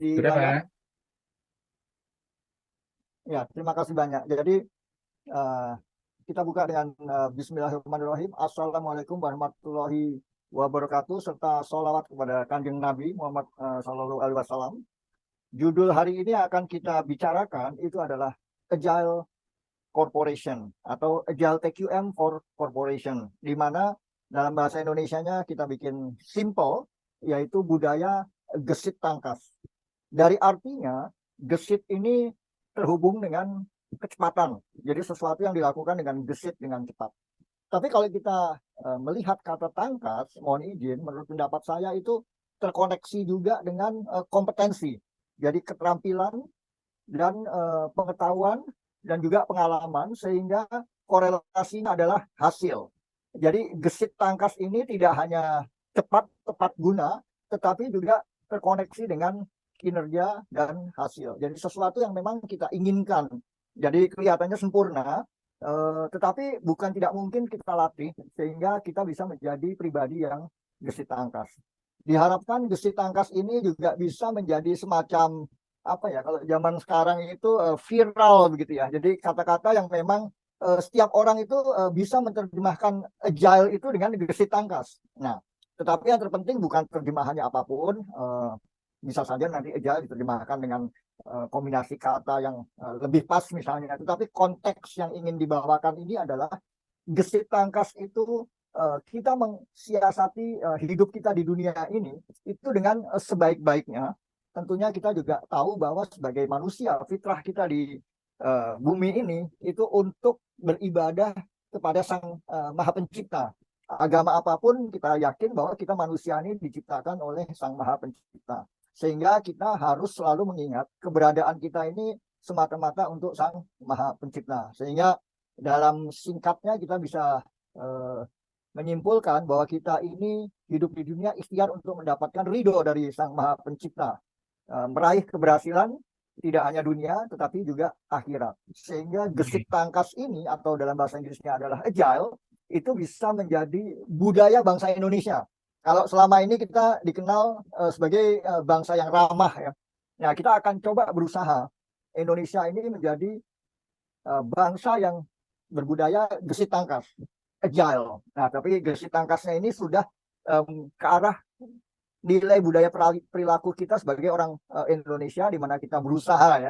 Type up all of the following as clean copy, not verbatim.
di Sudah, layar. Pak. Ya, terima kasih banyak. Jadi eh, kita buka dengan Bismillahirrahmanirrahim. Assalamualaikum warahmatullahi wabarakatuh serta sholawat kepada Kanjeng Nabi Muhammad Sallallahu Alaihi Wasallam. Judul hari ini akan kita bicarakan itu adalah Agile Corporation atau Agile TQM for Corporation, di mana dalam bahasa Indonesianya kita bikin simple, yaitu budaya gesit tangkas. Dari artinya, gesit ini terhubung dengan kecepatan. Jadi sesuatu yang dilakukan dengan gesit, dengan cepat. Tapi kalau kita melihat kata tangkas, mohon izin, menurut pendapat saya itu terkoneksi juga dengan kompetensi. Jadi keterampilan dan pengetahuan dan juga pengalaman, sehingga korelasinya adalah hasil. Jadi gesit tangkas ini tidak hanya cepat, tepat guna, tetapi juga terkoneksi dengan kinerja dan hasil. Jadi sesuatu yang memang kita inginkan. Jadi kelihatannya sempurna, tetapi bukan tidak mungkin kita latih sehingga kita bisa menjadi pribadi yang gesit tangkas. Diharapkan gesit tangkas ini juga bisa menjadi semacam apa ya, kalau zaman sekarang itu viral begitu ya. Jadi kata-kata yang memang setiap orang itu bisa menerjemahkan agile itu dengan gesit tangkas. Nah, tetapi yang terpenting bukan terjemahannya apapun. Bisa saja nanti agile diterjemahkan dengan kombinasi kata yang lebih pas misalnya. Tetapi konteks yang ingin dibawakan ini adalah gesit tangkas itu kita mensiasati hidup kita di dunia ini itu dengan sebaik-baiknya. Tentunya kita juga tahu bahwa sebagai manusia, fitrah kita di bumi ini itu untuk beribadah kepada Sang Maha Pencipta. Agama apapun kita yakin bahwa kita manusia ini diciptakan oleh Sang Maha Pencipta. Sehingga kita harus selalu mengingat keberadaan kita ini semata-mata untuk Sang Maha Pencipta. Sehingga dalam singkatnya kita bisa menyimpulkan bahwa kita ini hidup di dunia ikhtiar untuk mendapatkan ridho dari Sang Maha Pencipta. Meraih keberhasilan tidak hanya dunia tetapi juga akhirat. Sehingga gesit tangkas ini atau dalam bahasa Inggrisnya adalah agile itu bisa menjadi budaya bangsa Indonesia. Kalau selama ini kita dikenal sebagai bangsa yang ramah ya. Nah, kita akan coba berusaha Indonesia ini menjadi bangsa yang berbudaya gesit tangkas, agile. Nah, tapi gesit tangkasnya ini sudah ke arah nilai budaya perilaku kita sebagai orang Indonesia, di mana kita berusaha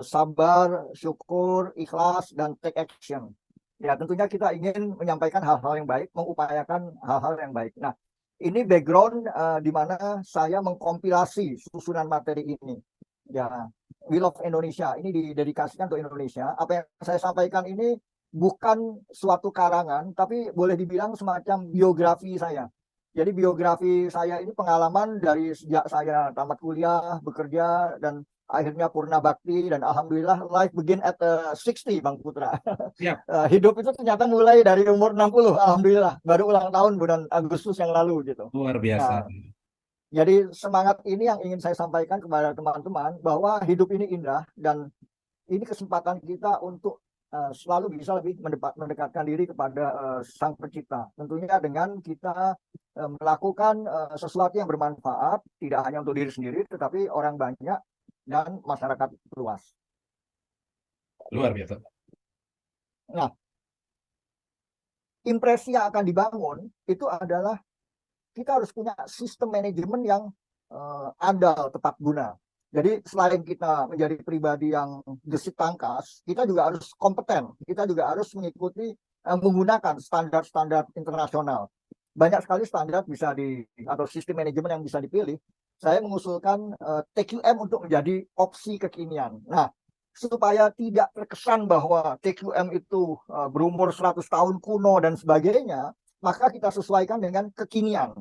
sabar, syukur, ikhlas, dan take action. Ya, tentunya kita ingin menyampaikan hal-hal yang baik, mengupayakan hal-hal yang baik. Nah, ini background di mana saya mengkompilasi susunan materi ini. Ya, We Love Indonesia ini didedikasikan untuk Indonesia. Apa yang saya sampaikan ini bukan suatu karangan, tapi boleh dibilang semacam biografi saya. Jadi biografi saya ini pengalaman dari sejak saya tamat kuliah, bekerja, dan akhirnya purna bakti, dan alhamdulillah life begin at 60, Bang Putra. Siap. Hidup itu ternyata mulai dari umur 60, alhamdulillah. Baru ulang tahun bulan Agustus yang lalu gitu. Luar biasa. Nah, jadi semangat ini yang ingin saya sampaikan kepada teman-teman, bahwa hidup ini indah dan ini kesempatan kita untuk selalu bisa lebih mendekatkan diri kepada Sang Pencipta. Tentunya dengan kita melakukan sesuatu yang bermanfaat, tidak hanya untuk diri sendiri, tetapi orang banyak dan masyarakat luas. Luar biasa. Nah, impresi yang akan dibangun itu adalah kita harus punya sistem manajemen yang andal, tepat guna. Jadi selain kita menjadi pribadi yang gesit tangkas, kita juga harus kompeten. Kita juga harus mengikuti menggunakan standar-standar internasional. Banyak sekali standar bisa atau sistem manajemen yang bisa dipilih. Saya mengusulkan TQM untuk menjadi opsi kekinian. Nah, supaya tidak terkesan bahwa TQM itu berumur 100 tahun kuno dan sebagainya, maka kita sesuaikan dengan kekinian.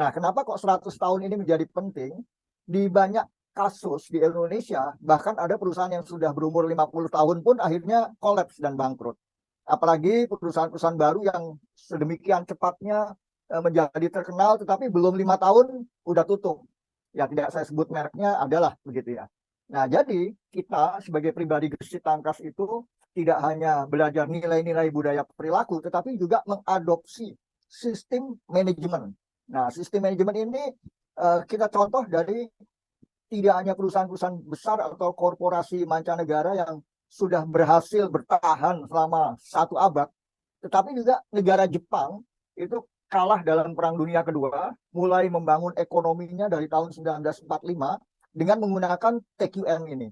Nah, kenapa kok 100 tahun ini menjadi penting? Di banyak kasus di Indonesia, bahkan ada perusahaan yang sudah berumur 50 tahun pun akhirnya kolaps dan bangkrut. Apalagi perusahaan-perusahaan baru yang sedemikian cepatnya menjadi terkenal, tetapi belum 5 tahun udah tutup. Ya, tidak saya sebut mereknya, adalah begitu ya. Nah, jadi kita sebagai pribadi gesit tangkas itu tidak hanya belajar nilai-nilai budaya perilaku, tetapi juga mengadopsi sistem manajemen. Nah, sistem manajemen ini kita contoh dari tidak hanya perusahaan-perusahaan besar atau korporasi mancanegara yang sudah berhasil bertahan selama 1 abad, tetapi juga negara Jepang itu kalah dalam Perang Dunia Kedua, mulai membangun ekonominya dari tahun 1945 dengan menggunakan TQM ini,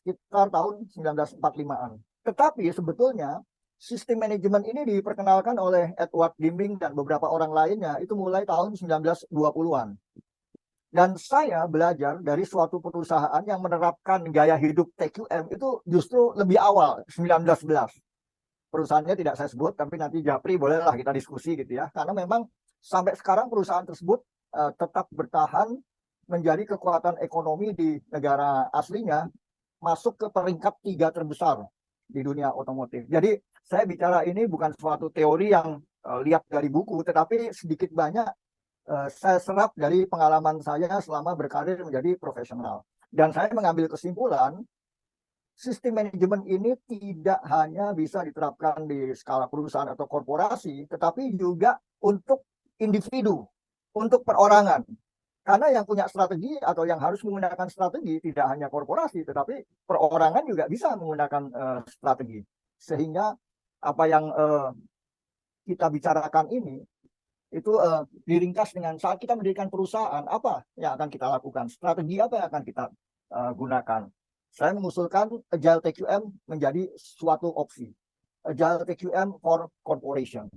sekitar tahun 1945-an. Tetapi sebetulnya sistem manajemen ini diperkenalkan oleh Edward Deming dan beberapa orang lainnya itu mulai tahun 1920-an. Dan saya belajar dari suatu perusahaan yang menerapkan gaya hidup TQM itu justru lebih awal, 1911. Perusahaannya tidak saya sebut, tapi nanti Japri bolehlah kita diskusi gitu ya. Karena memang sampai sekarang perusahaan tersebut tetap bertahan menjadi kekuatan ekonomi di negara aslinya, masuk ke peringkat 3 terbesar di dunia otomotif. Jadi saya bicara ini bukan suatu teori yang lihat dari buku, tetapi sedikit banyak saya serap dari pengalaman saya selama berkarir menjadi profesional. Dan saya mengambil kesimpulan, sistem manajemen ini tidak hanya bisa diterapkan di skala perusahaan atau korporasi, tetapi juga untuk individu, untuk perorangan. Karena yang punya strategi atau yang harus menggunakan strategi tidak hanya korporasi, tetapi perorangan juga bisa menggunakan strategi. Sehingga apa yang kita bicarakan ini itu diringkas dengan saat kita mendirikan perusahaan, apa yang akan kita lakukan, strategi apa yang akan kita gunakan. Saya mengusulkan Agile TQM menjadi suatu opsi. Agile TQM for Corporation.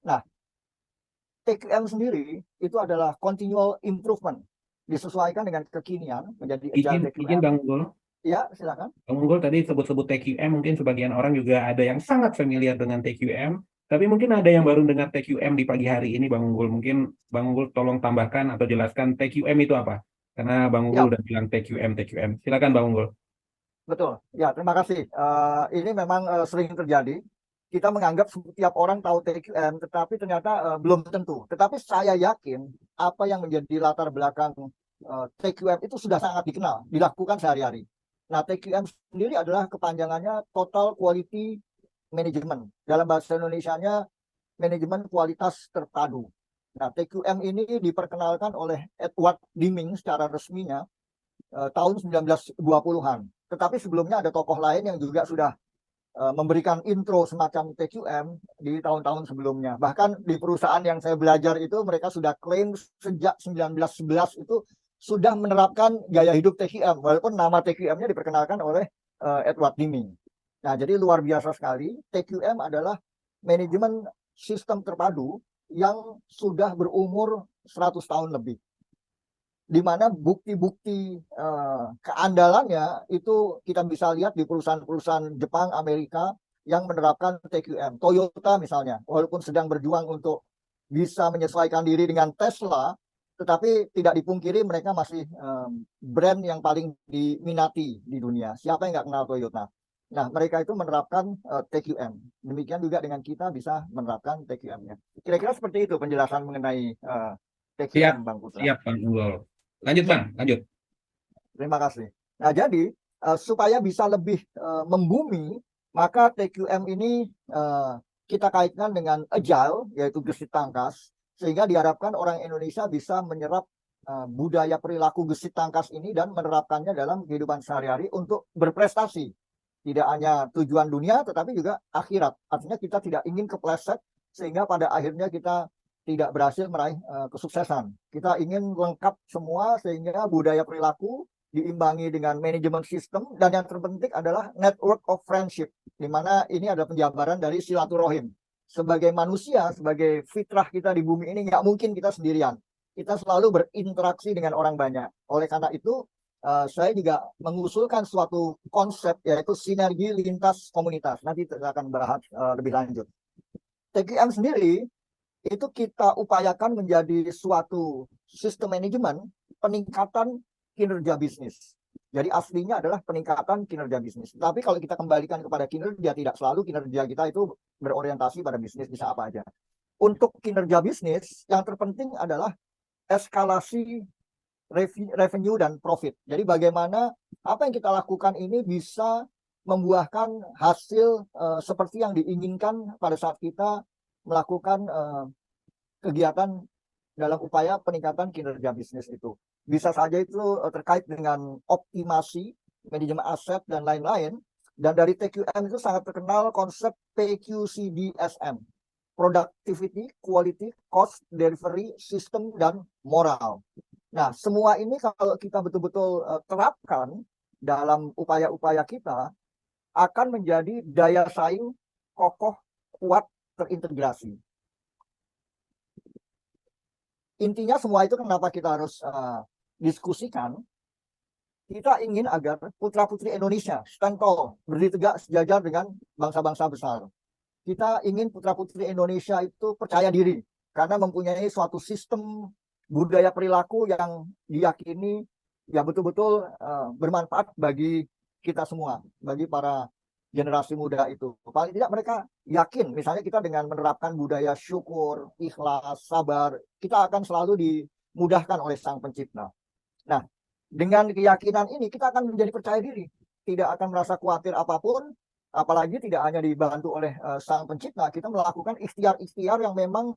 Nah, TQM sendiri itu adalah continual improvement, disesuaikan dengan kekinian menjadi Agile TQM. Izin Bang Unggul. Ya, silakan. Bang Unggul tadi sebut-sebut TQM, mungkin sebagian orang juga ada yang sangat familiar dengan TQM, tapi mungkin ada yang baru dengar TQM di pagi hari ini, Bang Unggul. Mungkin Bang Unggul tolong tambahkan atau jelaskan TQM itu apa? Karena Bang Unggul udah bilang TQM. Silakan Bang Unggul. Betul. Ya, terima kasih. Ini memang sering terjadi. Kita menganggap setiap orang tahu TQM, tetapi ternyata belum tentu. Tetapi saya yakin apa yang menjadi latar belakang TQM itu sudah sangat dikenal, dilakukan sehari-hari. Nah, TQM sendiri adalah kepanjangannya Total Quality Management. Dalam bahasa Indonesianya, manajemen kualitas terpadu. Nah, TQM ini diperkenalkan oleh Edward Deming secara resminya tahun 1920-an. Tetapi sebelumnya ada tokoh lain yang juga sudah memberikan intro semacam TQM di tahun-tahun sebelumnya. Bahkan di perusahaan yang saya belajar itu mereka sudah klaim sejak 1911 itu sudah menerapkan gaya hidup TQM, walaupun nama TQM-nya diperkenalkan oleh Edward Deming. Nah, jadi luar biasa sekali. TQM adalah manajemen sistem terpadu yang sudah berumur 100 tahun lebih. Di mana bukti-bukti keandalannya itu kita bisa lihat di perusahaan-perusahaan Jepang, Amerika yang menerapkan TQM. Toyota misalnya, walaupun sedang berjuang untuk bisa menyesuaikan diri dengan Tesla, tetapi tidak dipungkiri mereka masih brand yang paling diminati di dunia. Siapa yang nggak kenal Toyota? Nah, mereka itu menerapkan TQM. Demikian juga dengan kita bisa menerapkan TQM-nya. Kira-kira seperti itu penjelasan mengenai TQM, Bang Putra. Siap, Bang Unggul. Lanjut, Bang. Lanjut. Terima kasih. Nah, jadi supaya bisa lebih membumi, maka TQM ini kita kaitkan dengan agile, yaitu gesit tangkas, sehingga diharapkan orang Indonesia bisa menyerap budaya perilaku gesit tangkas ini dan menerapkannya dalam kehidupan sehari-hari untuk berprestasi. Tidak hanya tujuan dunia, tetapi juga akhirat. Artinya kita tidak ingin kepleset, sehingga pada akhirnya kita tidak berhasil meraih kesuksesan. Kita ingin lengkap semua, sehingga budaya perilaku diimbangi dengan manajemen sistem, dan yang terpenting adalah network of friendship, di mana ini adalah penjabaran dari silaturahim. Sebagai manusia, sebagai fitrah kita di bumi ini, nggak mungkin kita sendirian. Kita selalu berinteraksi dengan orang banyak. Oleh karena itu, saya juga mengusulkan suatu konsep, yaitu sinergi lintas komunitas. Nanti kita akan bahas lebih lanjut. TQM sendiri itu kita upayakan menjadi suatu sistem manajemen peningkatan kinerja bisnis. Jadi aslinya adalah peningkatan kinerja bisnis. Tapi kalau kita kembalikan kepada kinerja, tidak selalu kinerja kita itu berorientasi pada bisnis, bisa apa aja. Untuk kinerja bisnis, yang terpenting adalah eskalasi revenue dan profit. Jadi bagaimana apa yang kita lakukan ini bisa membuahkan hasil seperti yang diinginkan pada saat kita melakukan kegiatan dalam upaya peningkatan kinerja bisnis itu. bisa saja itu terkait dengan optimasi, manajemen aset, dan lain-lain. Dan dari TQM itu sangat terkenal konsep PQCDSM, productivity, quality, cost, delivery, system, dan moral. Nah, semua ini kalau kita betul-betul terapkan dalam upaya-upaya kita, akan menjadi daya saing kokoh, kuat, terintegrasi. Intinya semua itu kenapa kita harus diskusikan. Kita ingin agar putra-putri Indonesia stand tall, berdiri tegak sejajar dengan bangsa-bangsa besar. Kita ingin putra-putri Indonesia itu percaya diri karena mempunyai suatu sistem budaya perilaku yang diyakini ya betul-betul bermanfaat bagi kita semua, bagi para generasi muda itu. Paling tidak mereka yakin, misalnya kita dengan menerapkan budaya syukur, ikhlas, sabar, kita akan selalu dimudahkan oleh Sang Pencipta. Nah, dengan keyakinan ini kita akan menjadi percaya diri, tidak akan merasa khawatir apapun, apalagi tidak hanya dibantu oleh Sang Pencipta, kita melakukan ikhtiar-ikhtiar yang memang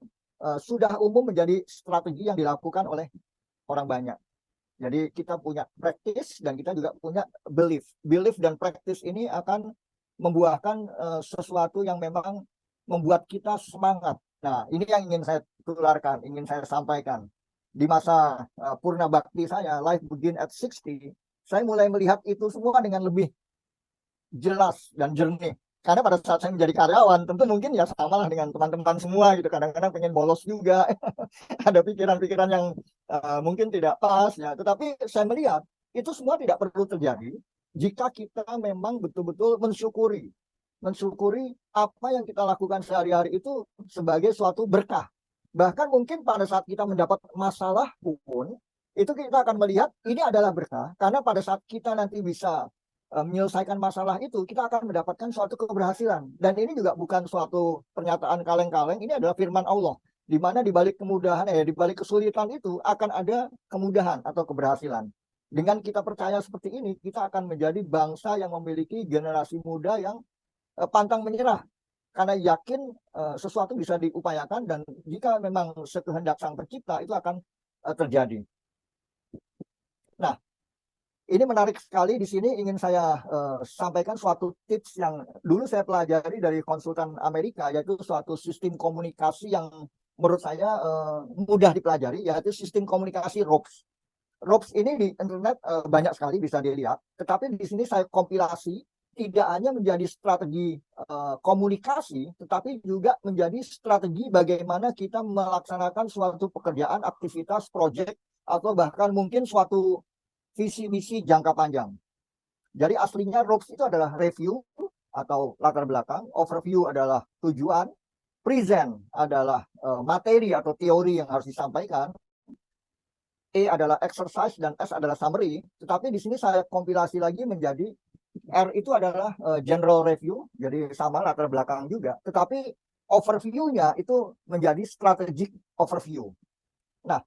sudah umum menjadi strategi yang dilakukan oleh orang banyak. Jadi kita punya practice dan kita juga punya belief. Belief dan practice ini akan membuahkan sesuatu yang memang membuat kita semangat. Nah, ini yang ingin saya tularkan, ingin saya sampaikan. Di masa purna bakti saya, Life Begin at 60, saya mulai melihat itu semua dengan lebih jelas dan jernih. Karena pada saat saya menjadi karyawan, tentu mungkin ya sama lah dengan teman-teman semua gitu. Kadang-kadang pengen bolos juga, ada pikiran-pikiran yang mungkin tidak pas ya. Tetapi saya melihat itu semua tidak perlu terjadi jika kita memang betul-betul mensyukuri apa yang kita lakukan sehari-hari itu sebagai suatu berkah. Bahkan mungkin pada saat kita mendapat masalah pun, itu kita akan melihat ini adalah berkah, karena pada saat kita nanti bisa menyelesaikan masalah itu, kita akan mendapatkan suatu keberhasilan. Dan ini juga bukan suatu pernyataan kaleng-kaleng, ini adalah firman Allah, di mana di balik kemudahan, di balik kesulitan itu akan ada kemudahan atau keberhasilan. Dengan kita percaya seperti ini, kita akan menjadi bangsa yang memiliki generasi muda yang pantang menyerah, karena yakin sesuatu bisa diupayakan, dan jika memang sekehendak Sang Pencipta itu akan terjadi. Nah, ini menarik sekali. Di sini ingin saya sampaikan suatu tips yang dulu saya pelajari dari konsultan Amerika, yaitu suatu sistem komunikasi yang menurut saya mudah dipelajari, yaitu sistem komunikasi ROPS. ROPS ini di internet banyak sekali bisa dilihat, tetapi di sini saya kompilasi tidak hanya menjadi strategi komunikasi, tetapi juga menjadi strategi bagaimana kita melaksanakan suatu pekerjaan, aktivitas, proyek, atau bahkan mungkin suatu visi misi jangka panjang. Jadi aslinya ROPS itu adalah review atau latar belakang, overview adalah tujuan, present adalah materi atau teori yang harus disampaikan, E adalah exercise, dan S adalah summary. Tetapi di sini saya kompilasi lagi menjadi R itu adalah general review, jadi sama latar belakang juga. Tetapi overview-nya itu menjadi strategic overview. Nah,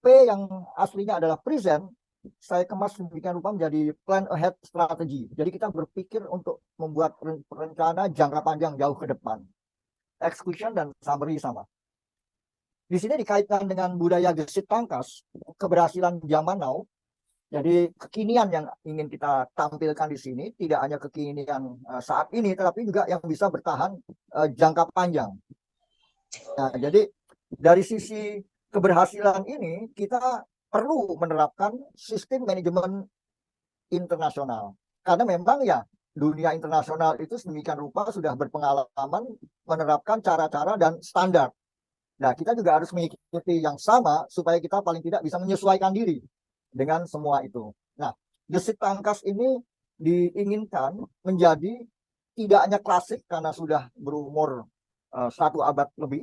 P yang aslinya adalah present, saya kemas sedemikian rupa menjadi plan ahead strategy. Jadi kita berpikir untuk membuat rencana jangka panjang jauh ke depan. Execution dan summary sama. Di sini dikaitkan dengan budaya gesit tangkas, keberhasilan zaman now. Jadi kekinian yang ingin kita tampilkan di sini tidak hanya kekinian saat ini, tetapi juga yang bisa bertahan jangka panjang. Nah, jadi dari sisi keberhasilan ini kita perlu menerapkan sistem manajemen internasional. Karena memang ya dunia internasional itu sedemikian rupa sudah berpengalaman menerapkan cara-cara dan standar. Nah, kita juga harus mengikuti yang sama supaya kita paling tidak bisa menyesuaikan diri dengan semua itu. Nah, gesit tangkas ini diinginkan menjadi tidak hanya klasik karena sudah berumur 1 abad lebih,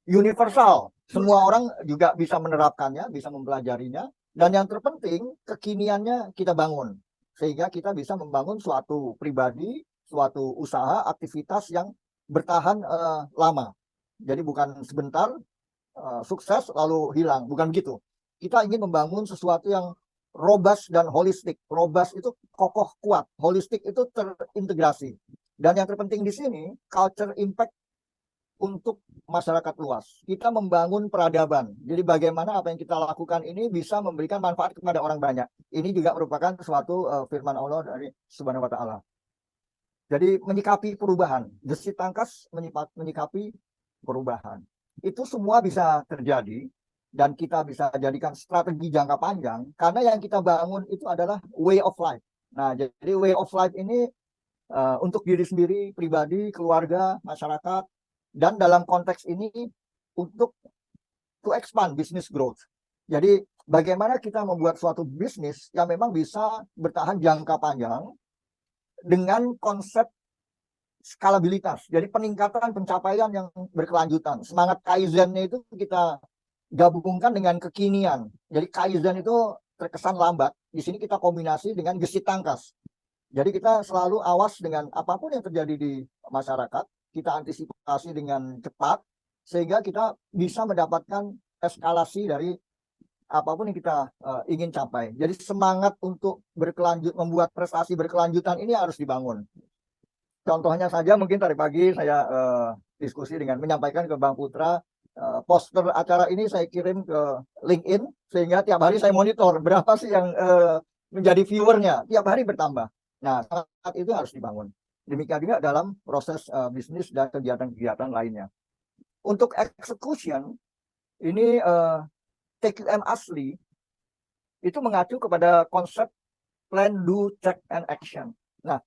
universal. Semua orang juga bisa menerapkannya, bisa mempelajarinya, dan yang terpenting kekiniannya kita bangun sehingga kita bisa membangun suatu pribadi, suatu usaha, aktivitas yang bertahan lama. Jadi bukan sebentar sukses lalu hilang, bukan begitu. Kita ingin membangun sesuatu yang robust dan holistik. Robust itu kokoh kuat, holistik itu terintegrasi. Dan yang terpenting di sini culture impact untuk masyarakat luas. Kita membangun peradaban. Jadi bagaimana apa yang kita lakukan ini bisa memberikan manfaat kepada orang banyak. Ini juga merupakan suatu firman Allah dari Subhanahu wa Ta'ala. Jadi menyikapi perubahan, Gesit Tangkas menyikapi perubahan. Itu semua bisa terjadi dan kita bisa jadikan strategi jangka panjang karena yang kita bangun itu adalah way of life. Nah, jadi way of life ini untuk diri sendiri, pribadi, keluarga, masyarakat, dan dalam konteks ini untuk to expand business growth. Jadi bagaimana kita membuat suatu bisnis yang memang bisa bertahan jangka panjang dengan konsep skalabilitas. Jadi peningkatan pencapaian yang berkelanjutan. Semangat Kaizen-nya itu kita gabungkan dengan kekinian. Jadi Kaizen itu terkesan lambat. Di sini kita kombinasi dengan Gesit Tangkas. Jadi kita selalu awas dengan apapun yang terjadi di masyarakat. Kita antisipasi dengan cepat. Sehingga kita bisa mendapatkan eskalasi dari apapun yang kita ingin capai. Jadi semangat untuk membuat prestasi berkelanjutan ini harus dibangun. Contohnya saja mungkin tadi pagi saya diskusi dengan menyampaikan ke Bang Putra, poster acara ini saya kirim ke LinkedIn sehingga tiap hari saya monitor berapa sih yang menjadi viewernya, tiap hari bertambah. Nah, saat itu harus dibangun. Demikian juga dalam proses bisnis dan kegiatan-kegiatan lainnya. Untuk execution, ini TQM asli itu mengacu kepada konsep plan, do, check, and action. Nah,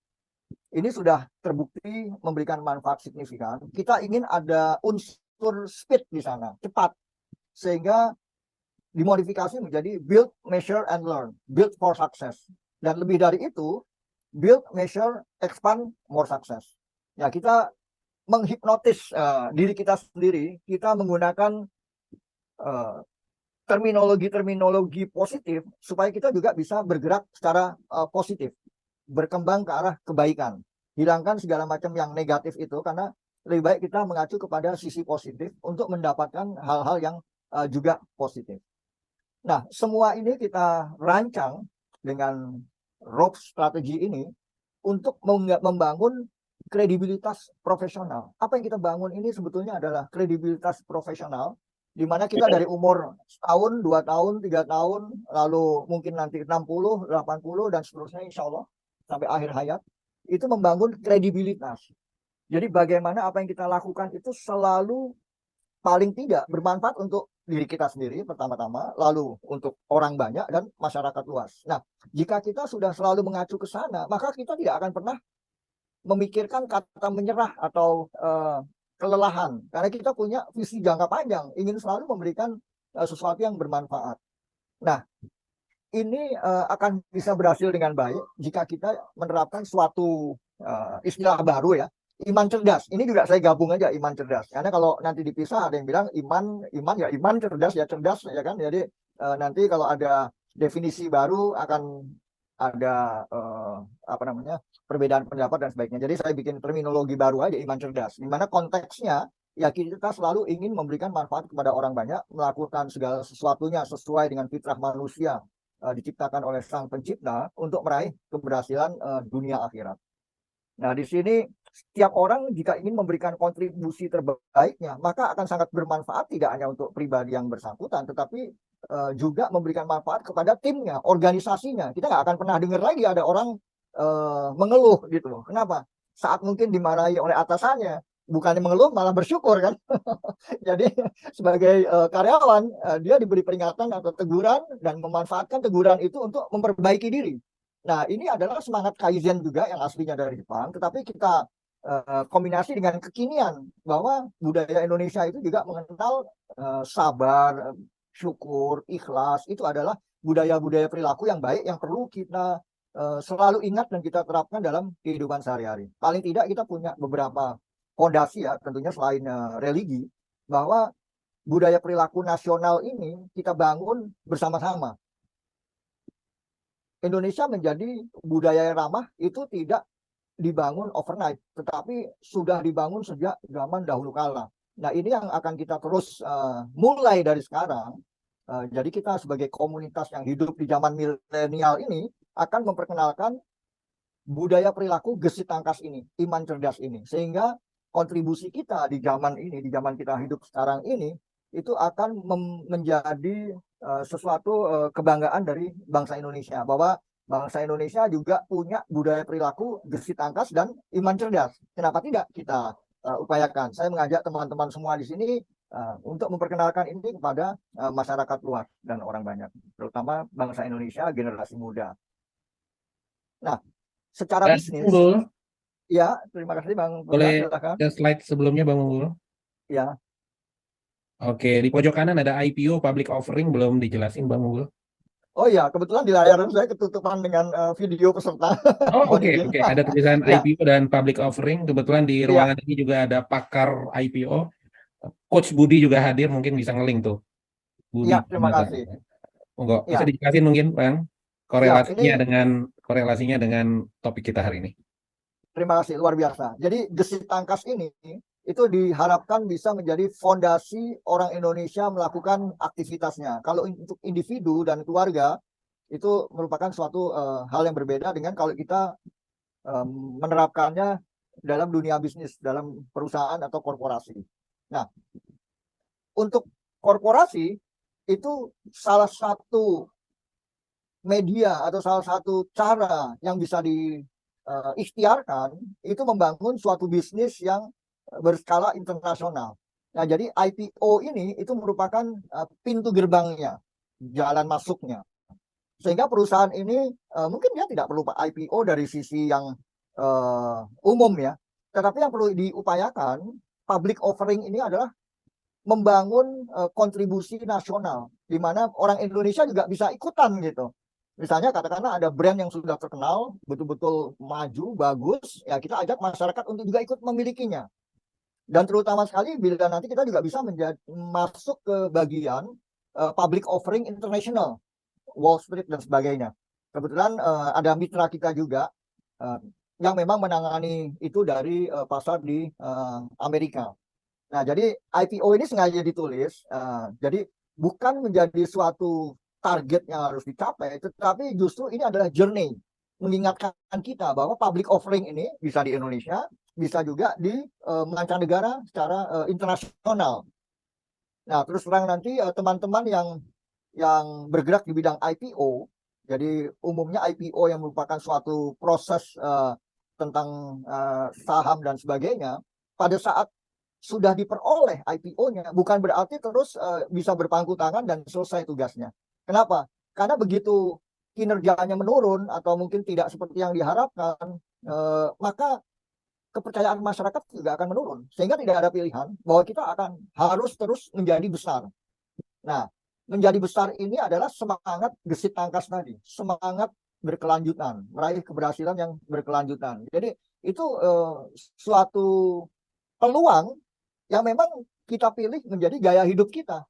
ini sudah terbukti memberikan manfaat signifikan. Kita ingin ada unsur speed di sana, cepat. Sehingga dimodifikasi menjadi build, measure, and learn. Build for success. Dan lebih dari itu, build, measure, expand, more success. Ya, kita menghipnotis diri kita sendiri. Kita menggunakan terminologi-terminologi positif supaya kita juga bisa bergerak secara positif. Berkembang ke arah kebaikan. Hilangkan segala macam yang negatif itu karena lebih baik kita mengacu kepada sisi positif untuk mendapatkan hal-hal yang juga positif. Nah, semua ini kita rancang dengan ROPE strategi ini untuk membangun kredibilitas profesional. Apa yang kita bangun ini sebetulnya adalah kredibilitas profesional di mana kita dari umur setahun, 2 tahun, 3 tahun, lalu mungkin nanti 60, 80 dan seterusnya insya Allah sampai akhir hayat, itu membangun kredibilitas. Jadi bagaimana apa yang kita lakukan itu selalu paling tidak bermanfaat untuk diri kita sendiri pertama-tama, lalu untuk orang banyak dan masyarakat luas. Nah, jika kita sudah selalu mengacu ke sana, maka kita tidak akan pernah memikirkan kata menyerah atau kelelahan. Karena kita punya visi jangka panjang, ingin selalu memberikan sesuatu yang bermanfaat. Nah, ini akan bisa berhasil dengan baik jika kita menerapkan suatu istilah baru ya, iman cerdas. Ini juga saya gabung aja iman cerdas. Karena kalau nanti dipisah ada yang bilang iman ya iman, cerdas ya kan. Jadi nanti kalau ada definisi baru akan ada perbedaan pendapat dan sebagainya. Jadi saya bikin terminologi baru aja iman cerdas. Di mana konteksnya ya kita selalu ingin memberikan manfaat kepada orang banyak, melakukan segala sesuatunya sesuai dengan fitrah manusia diciptakan oleh Sang Pencipta untuk meraih keberhasilan dunia akhirat. Nah, di sini setiap orang jika ingin memberikan kontribusi terbaiknya, maka akan sangat bermanfaat tidak hanya untuk pribadi yang bersangkutan, tetapi juga memberikan manfaat kepada timnya, organisasinya. Kita nggak akan pernah dengar lagi ada orang mengeluh gitu. Kenapa? Saat mungkin dimarahi oleh atasannya, bukannya mengeluh malah bersyukur kan. Jadi sebagai karyawan dia diberi peringatan atau teguran dan memanfaatkan teguran itu untuk memperbaiki diri. Nah, ini adalah semangat Kaizen juga yang aslinya dari Jepang, tetapi kita kombinasi dengan kekinian bahwa budaya Indonesia itu juga mengenal sabar, syukur, ikhlas. Itu adalah budaya-budaya perilaku yang baik yang perlu kita selalu ingat dan kita terapkan dalam kehidupan sehari-hari. Paling tidak kita punya beberapa fondasi ya, tentunya selain religi, bahwa budaya perilaku nasional ini kita bangun bersama-sama. Indonesia menjadi budaya yang ramah itu tidak dibangun overnight, tetapi sudah dibangun sejak zaman dahulu kala. Nah, ini yang akan kita terus mulai dari sekarang. Jadi kita sebagai komunitas yang hidup di zaman milenial ini akan memperkenalkan budaya perilaku Gesit Tangkas ini, iman cerdas ini. Sehingga kontribusi kita di zaman ini, di zaman kita hidup sekarang ini, itu akan menjadi sesuatu kebanggaan dari bangsa Indonesia, bahwa bangsa Indonesia juga punya budaya perilaku gesit tangkas dan iman cerdas. Kenapa tidak kita upayakan? Saya mengajak teman-teman semua di sini untuk memperkenalkan ini kepada masyarakat luas dan orang banyak, terutama bangsa Indonesia generasi muda. Nah, secara Dan bisnis, Unggul, ya, terima kasih Bang Putra, boleh silakan. ke slide sebelumnya Bang Unggul. Ya, Oke, di pojok kanan ada IPO public offering, belum dijelasin Bang Unggul. oh ya, kebetulan di layar saya ketutupan dengan video peserta. Oh Mohon oke, izin. oke. Ada tulisan Ya, IPO dan public offering. Kebetulan di ya, ruangan ini juga ada pakar IPO. Coach Budi juga hadir, mungkin bisa nge-link tuh. ya, Budi. terima kasih. Enggak, bisa Ya, dijelasin mungkin Bang siap. korelasinya dengan topik kita hari ini. Terima kasih, luar biasa. Jadi gesit tangkas ini itu diharapkan bisa menjadi fondasi orang Indonesia melakukan aktivitasnya. Kalau untuk individu dan keluarga itu merupakan suatu hal yang berbeda dengan kalau kita menerapkannya dalam dunia bisnis, dalam perusahaan atau korporasi. Nah, untuk korporasi itu salah satu media atau salah satu cara yang bisa diikhtiarkan itu membangun suatu bisnis yang berskala internasional. Nah, jadi IPO ini itu merupakan pintu gerbangnya, jalan masuknya. Sehingga perusahaan ini mungkin dia tidak perlu IPO dari sisi yang umum ya, tetapi yang perlu diupayakan public offering ini adalah membangun kontribusi nasional, di mana orang Indonesia juga bisa ikutan gitu. Misalnya katakanlah ada brand yang sudah terkenal, betul-betul maju, bagus, ya kita ajak masyarakat untuk juga ikut memilikinya. Dan terutama sekali bila nanti kita juga bisa masuk ke bagian public offering international, Wall Street dan sebagainya. Kebetulan ada mitra kita juga yang memang menangani itu dari pasar di Amerika. Nah, jadi IPO ini sengaja ditulis, jadi bukan menjadi suatu target yang harus dicapai, tetapi justru ini adalah journey, mengingatkan kita bahwa public offering ini bisa di Indonesia, bisa juga di mancanegara secara internasional. Nah, terus terang nanti teman-teman yang bergerak di bidang IPO, jadi umumnya IPO yang merupakan suatu proses tentang saham dan sebagainya, pada saat sudah diperoleh IPO-nya, bukan berarti terus bisa berpangku tangan dan selesai tugasnya. Kenapa? Karena begitu kinerjanya menurun atau mungkin tidak seperti yang diharapkan, maka kepercayaan masyarakat juga akan menurun. Sehingga tidak ada pilihan bahwa kita akan harus terus menjadi besar. Nah, menjadi besar ini adalah semangat gesit tangkas tadi, semangat berkelanjutan, meraih keberhasilan yang berkelanjutan. Jadi itu suatu peluang yang memang kita pilih menjadi gaya hidup kita.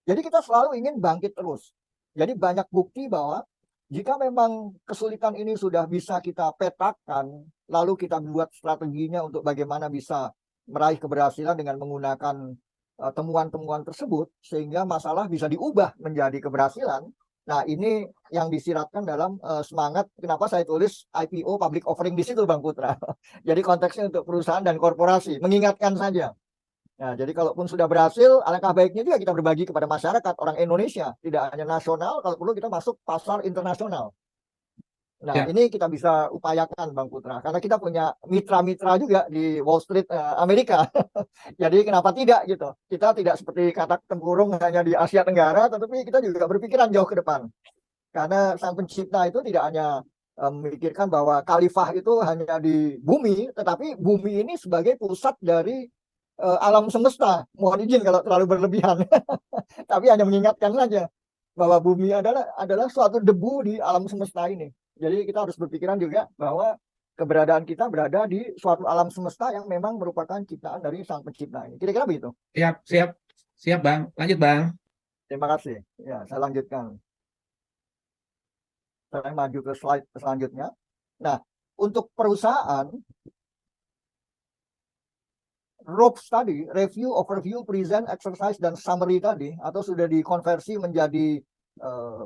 Jadi kita selalu ingin bangkit terus. Jadi banyak bukti bahwa jika memang kesulitan ini sudah bisa kita petakan, lalu kita buat strateginya untuk bagaimana bisa meraih keberhasilan dengan menggunakan temuan-temuan tersebut, sehingga masalah bisa diubah menjadi keberhasilan. Nah, ini yang disiratkan dalam semangat kenapa saya tulis IPO public offering di situ, Bang Putra. Jadi konteksnya untuk perusahaan dan korporasi, mengingatkan saja. Nah, jadi kalaupun sudah berhasil, alangkah baiknya juga kita berbagi kepada masyarakat orang Indonesia, tidak hanya nasional, kalau perlu kita masuk pasar internasional. Nah, Ya, ini kita bisa upayakan, Bang Putra, karena kita punya mitra-mitra juga di Wall Street Amerika. Jadi kenapa tidak gitu? Kita tidak seperti katak tempurung hanya di Asia Tenggara, tetapi kita juga berpikiran jauh ke depan. Karena sang pencipta itu tidak hanya memikirkan bahwa khalifah itu hanya di bumi, tetapi bumi ini sebagai pusat dari alam semesta. Mohon izin kalau terlalu berlebihan. Tapi hanya mengingatkan saja bahwa bumi adalah suatu debu di alam semesta ini. Jadi kita harus berpikiran juga bahwa keberadaan kita berada di suatu alam semesta yang memang merupakan ciptaan dari sang pencipta ini. Kira-kira begitu. siap, siap, siap Bang. Lanjut Bang. Terima kasih. Ya, saya lanjutkan. Saya maju ke slide selanjutnya. Nah, untuk perusahaan, ROPS tadi, review, overview, present, exercise, dan summary tadi, atau sudah dikonversi menjadi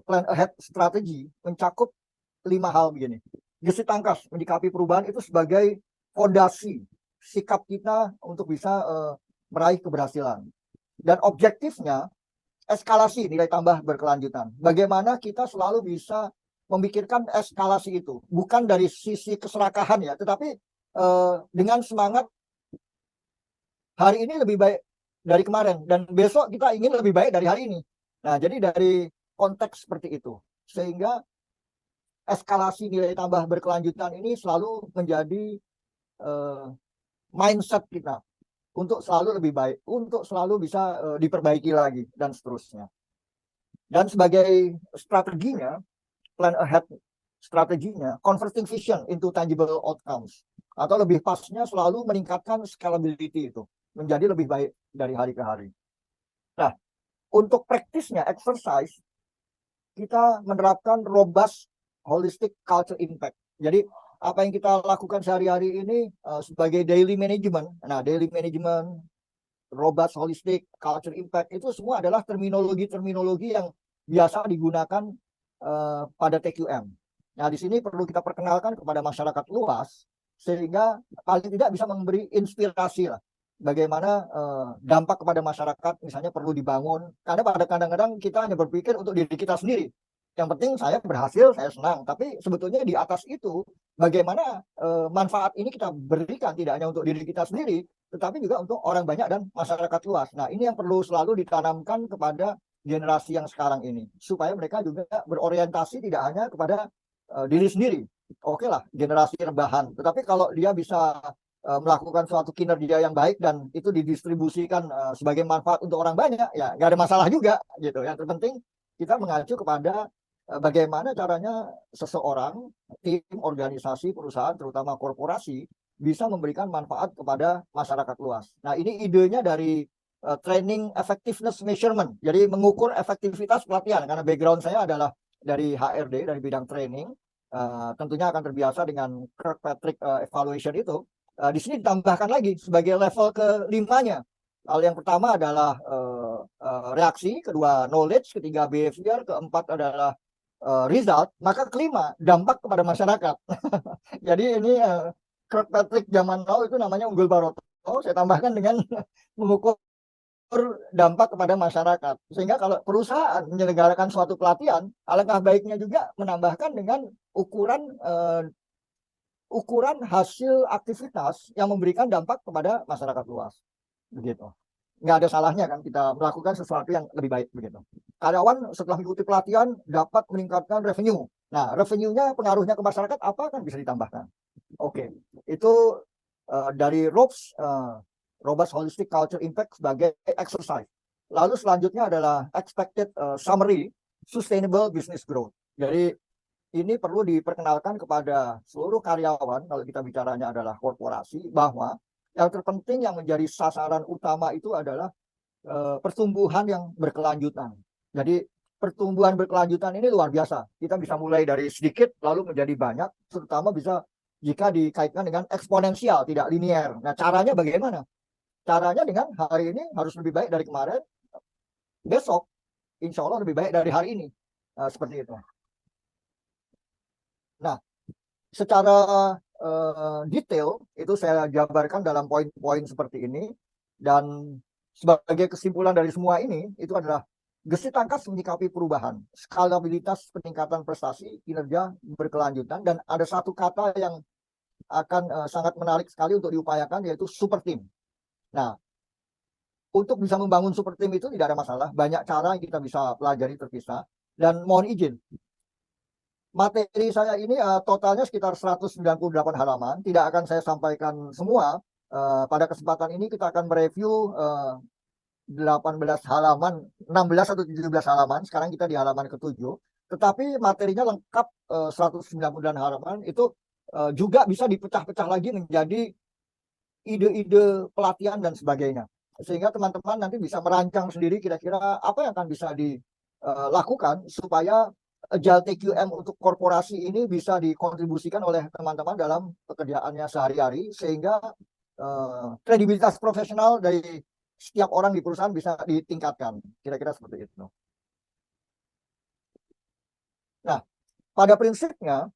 plan ahead strategi, mencakup 5 hal begini. Gesit tangkas menyikapi perubahan itu sebagai fondasi, sikap kita untuk bisa meraih keberhasilan. Dan objektifnya eskalasi nilai tambah berkelanjutan. Bagaimana kita selalu bisa memikirkan eskalasi itu, bukan dari sisi keserakahan ya, tetapi dengan semangat hari ini lebih baik dari kemarin dan besok kita ingin lebih baik dari hari ini. Nah, jadi dari konteks seperti itu, sehingga eskalasi nilai tambah berkelanjutan ini selalu menjadi mindset kita untuk selalu lebih baik, untuk selalu bisa diperbaiki lagi dan seterusnya. Dan sebagai strateginya, plan ahead strateginya, converting vision into tangible outcomes, atau lebih pasnya selalu meningkatkan scalability itu menjadi lebih baik dari hari ke hari. Nah, untuk praktisnya exercise, kita menerapkan robust holistic culture impact. Jadi apa yang kita lakukan sehari-hari ini sebagai daily management. Nah, daily management, robust holistic culture impact itu semua adalah terminologi-terminologi yang biasa digunakan pada TQM. Nah, di sini perlu kita perkenalkan kepada masyarakat luas sehingga paling tidak bisa memberi inspirasi lah bagaimana dampak kepada masyarakat misalnya perlu dibangun, karena pada kadang-kadang kita hanya berpikir untuk diri kita sendiri. Yang penting saya berhasil, saya senang, tapi sebetulnya di atas itu bagaimana manfaat ini kita berikan tidak hanya untuk diri kita sendiri tetapi juga untuk orang banyak dan masyarakat luas. Nah, ini yang perlu selalu ditanamkan kepada generasi yang sekarang ini supaya mereka juga berorientasi tidak hanya kepada diri sendiri. Oke lah, generasi rebahan, tetapi kalau dia bisa melakukan suatu kinerja yang baik dan itu didistribusikan sebagai manfaat untuk orang banyak, ya nggak ada masalah juga gitu. Yang terpenting kita mengacu kepada bagaimana caranya seseorang, tim, organisasi, perusahaan, terutama korporasi, bisa memberikan manfaat kepada masyarakat luas. Nah, ini idenya dari training effectiveness measurement. Jadi mengukur efektivitas pelatihan, karena background saya adalah dari HRD, dari bidang training. Tentunya akan terbiasa dengan Kirkpatrick evaluation itu. Di sini ditambahkan lagi sebagai level kelimanya. Hal yang pertama adalah reaksi, kedua knowledge, ketiga behavior, keempat adalah result, maka kelima dampak kepada masyarakat. Jadi ini Kirkpatrick zaman now itu namanya unggul Baroto. Saya tambahkan dengan mengukur dampak kepada masyarakat. Sehingga kalau perusahaan menyelenggarakan suatu pelatihan, alangkah baiknya juga menambahkan dengan ukuran hasil aktivitas yang memberikan dampak kepada masyarakat luas. Begitu. Nggak ada salahnya kan kita melakukan sesuatu yang lebih baik begitu. Karyawan setelah mengikuti pelatihan dapat meningkatkan revenue. Nah, revenue-nya pengaruhnya ke masyarakat apa kan bisa ditambahkan. Oke, itu dari Robust Holistic Culture Impact sebagai exercise. Lalu selanjutnya adalah expected summary sustainable business growth. Jadi ini perlu diperkenalkan kepada seluruh karyawan kalau kita bicaranya adalah korporasi bahwa yang terpenting yang menjadi sasaran utama itu adalah pertumbuhan yang berkelanjutan. Jadi pertumbuhan berkelanjutan ini luar biasa. Kita bisa mulai dari sedikit lalu menjadi banyak, terutama bisa jika dikaitkan dengan eksponensial, tidak linear. Nah, caranya bagaimana? Caranya dengan hari ini harus lebih baik dari kemarin, besok insya Allah lebih baik dari hari ini. Seperti itu. Nah, secara detail itu saya jabarkan dalam poin-poin seperti ini, dan sebagai kesimpulan dari semua ini itu adalah gesit tangkas menyikapi perubahan, skalabilitas peningkatan prestasi, kinerja berkelanjutan, dan ada satu kata yang akan sangat menarik sekali untuk diupayakan yaitu super team. Nah, untuk bisa membangun super team itu tidak ada masalah, banyak cara yang kita bisa pelajari terpisah, dan mohon izin materi saya ini totalnya sekitar 198 halaman. Tidak akan saya sampaikan semua. Pada kesempatan ini kita akan mereview 18 halaman, 16 atau 17 halaman. Sekarang kita di halaman ke-7. Tetapi materinya lengkap 199 halaman. Itu juga bisa dipecah-pecah lagi menjadi ide-ide pelatihan dan sebagainya. Sehingga teman-teman nanti bisa merancang sendiri kira-kira apa yang akan bisa dilakukan supaya Agile TQM untuk korporasi ini bisa dikontribusikan oleh teman-teman dalam pekerjaannya sehari-hari sehingga kredibilitas profesional dari setiap orang di perusahaan bisa ditingkatkan. Kira-kira seperti itu. Nah, pada prinsipnya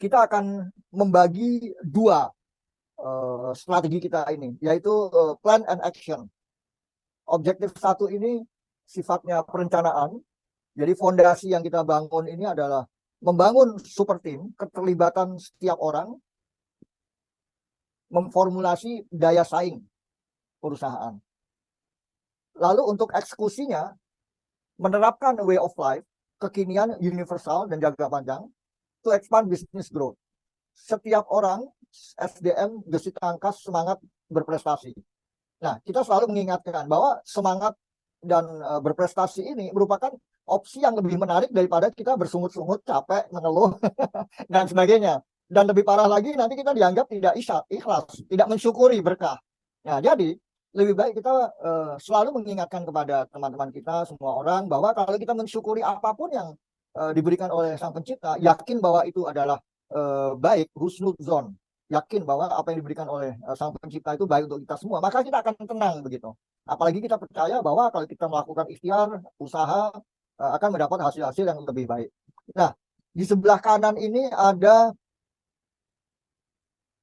kita akan membagi dua strategi kita ini, yaitu plan and action. Objektif 1 ini sifatnya perencanaan. Jadi fondasi yang kita bangun ini adalah membangun super team, keterlibatan setiap orang, memformulasi daya saing perusahaan. Lalu untuk eksekusinya, menerapkan way of life, kekinian, universal, dan jangka panjang, to expand business growth. Setiap orang, SDM, gesit tangkas, semangat berprestasi. Nah, kita selalu mengingatkan bahwa semangat dan berprestasi ini merupakan opsi yang lebih menarik daripada kita bersungut-sungut, capek, mengeluh, dan sebagainya. Dan lebih parah lagi, nanti kita dianggap tidak ikhlas, tidak mensyukuri berkah. Nah, jadi lebih baik kita selalu mengingatkan kepada teman-teman kita, semua orang, bahwa kalau kita mensyukuri apapun yang diberikan oleh Sang Pencipta, yakin bahwa itu adalah baik, husnudzon, yakin bahwa apa yang diberikan oleh Sang Pencipta itu baik untuk kita semua, maka kita akan tenang begitu. Apalagi kita percaya bahwa kalau kita melakukan ikhtiar, usaha, akan mendapat hasil-hasil yang lebih baik. Nah, di sebelah kanan ini ada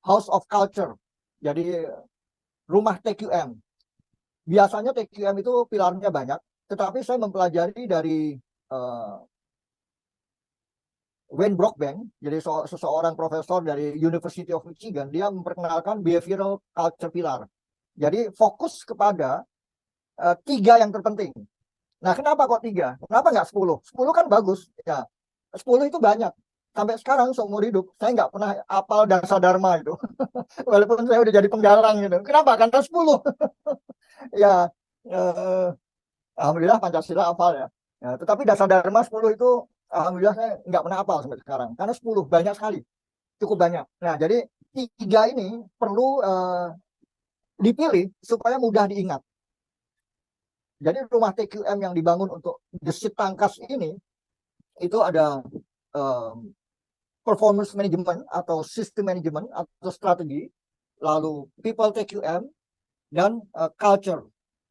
House of Culture. Jadi rumah TQM. Biasanya TQM itu pilarnya banyak, tetapi saya mempelajari dari Wayne Brockbank, jadi seseorang profesor dari University of Michigan, dia memperkenalkan behavioral culture pillar. Jadi fokus kepada 3 yang terpenting. Nah, kenapa kok 3? Kenapa nggak 10? 10 kan bagus. Ya, 10 itu banyak. Sampai sekarang seumur hidup, saya nggak pernah hafal dasar dharma itu. Walaupun saya udah jadi penggalang gitu. Kenapa? Karena 10. Ya, alhamdulillah Pancasila hafal ya. Ya, tetapi dasar dharma 10 itu alhamdulillah saya nggak pernah hafal sampai sekarang. Karena 10 banyak sekali. Cukup banyak. Nah, jadi 3 ini perlu dipilih supaya mudah diingat. Jadi rumah TQM yang dibangun untuk gesit tangkas ini, itu ada performance management atau system management atau strategi, lalu people TQM, dan culture.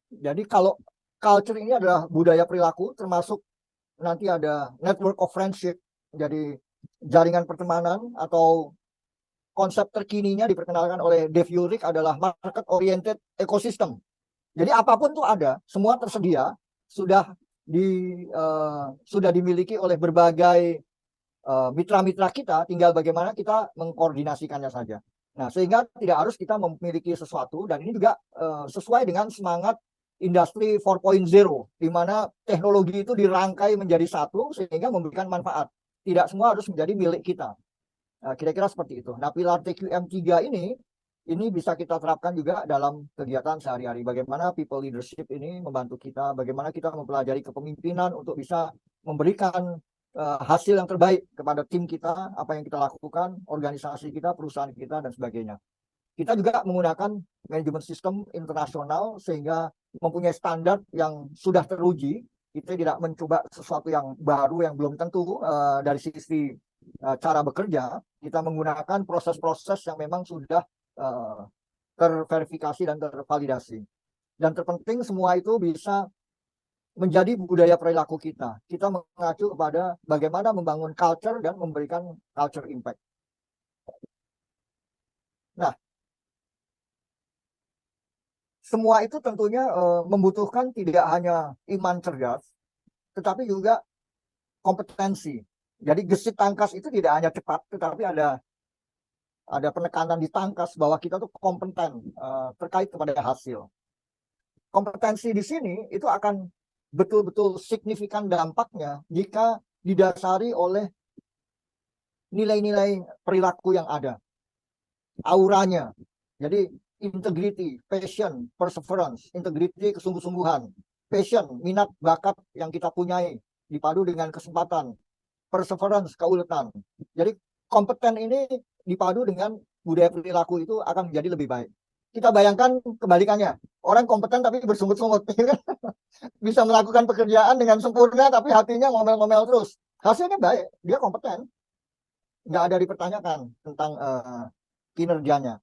Jadi kalau culture ini adalah budaya perilaku, termasuk nanti ada network of friendship, jadi jaringan pertemanan, atau konsep terkininya diperkenalkan oleh Dave Ulrich adalah market oriented ecosystem. Jadi apapun tuh ada, semua tersedia, sudah dimiliki oleh berbagai mitra-mitra kita, tinggal bagaimana kita mengkoordinasikannya saja. Nah, sehingga tidak harus kita memiliki sesuatu, dan ini juga sesuai dengan semangat industri 4.0, di mana teknologi itu dirangkai menjadi satu sehingga memberikan manfaat. Tidak semua harus menjadi milik kita. Kira-kira seperti itu. Nah, pilar TQM3 ini bisa kita terapkan juga dalam kegiatan sehari-hari. Bagaimana people leadership ini membantu kita, bagaimana kita mempelajari kepemimpinan untuk bisa memberikan hasil yang terbaik kepada tim kita, apa yang kita lakukan, organisasi kita, perusahaan kita, dan sebagainya. Kita juga menggunakan manajemen sistem internasional sehingga mempunyai standar yang sudah teruji. Kita tidak mencoba sesuatu yang baru yang belum tentu dari sisi cara bekerja. Kita menggunakan proses-proses yang memang sudah terverifikasi dan tervalidasi. Dan terpenting semua itu bisa menjadi budaya perilaku kita. Kita mengacu kepada bagaimana membangun culture dan memberikan culture impact. Nah, semua itu tentunya membutuhkan tidak hanya iman cerdas, tetapi juga kompetensi. Jadi gesit tangkas itu tidak hanya cepat, tetapi ada penekanan di tangkas bahwa kita tuh kompeten terkait kepada hasil. Kompetensi di sini itu akan betul-betul signifikan dampaknya jika didasari oleh nilai-nilai perilaku yang ada, auranya. Jadi integrity, passion, perseverance, integrity, kesungguh-sungguhan, passion, minat, bakat yang kita punyai dipadu dengan kesempatan, perseverance, keuletan. Jadi kompeten ini dipadu dengan budaya perilaku itu akan menjadi lebih baik. Kita bayangkan kebalikannya, orang kompeten tapi bersungut-sungut, bisa melakukan pekerjaan dengan sempurna tapi hatinya ngomel-ngomel terus. Hasilnya baik, dia kompeten, nggak ada dipertanyakan tentang kinerjanya.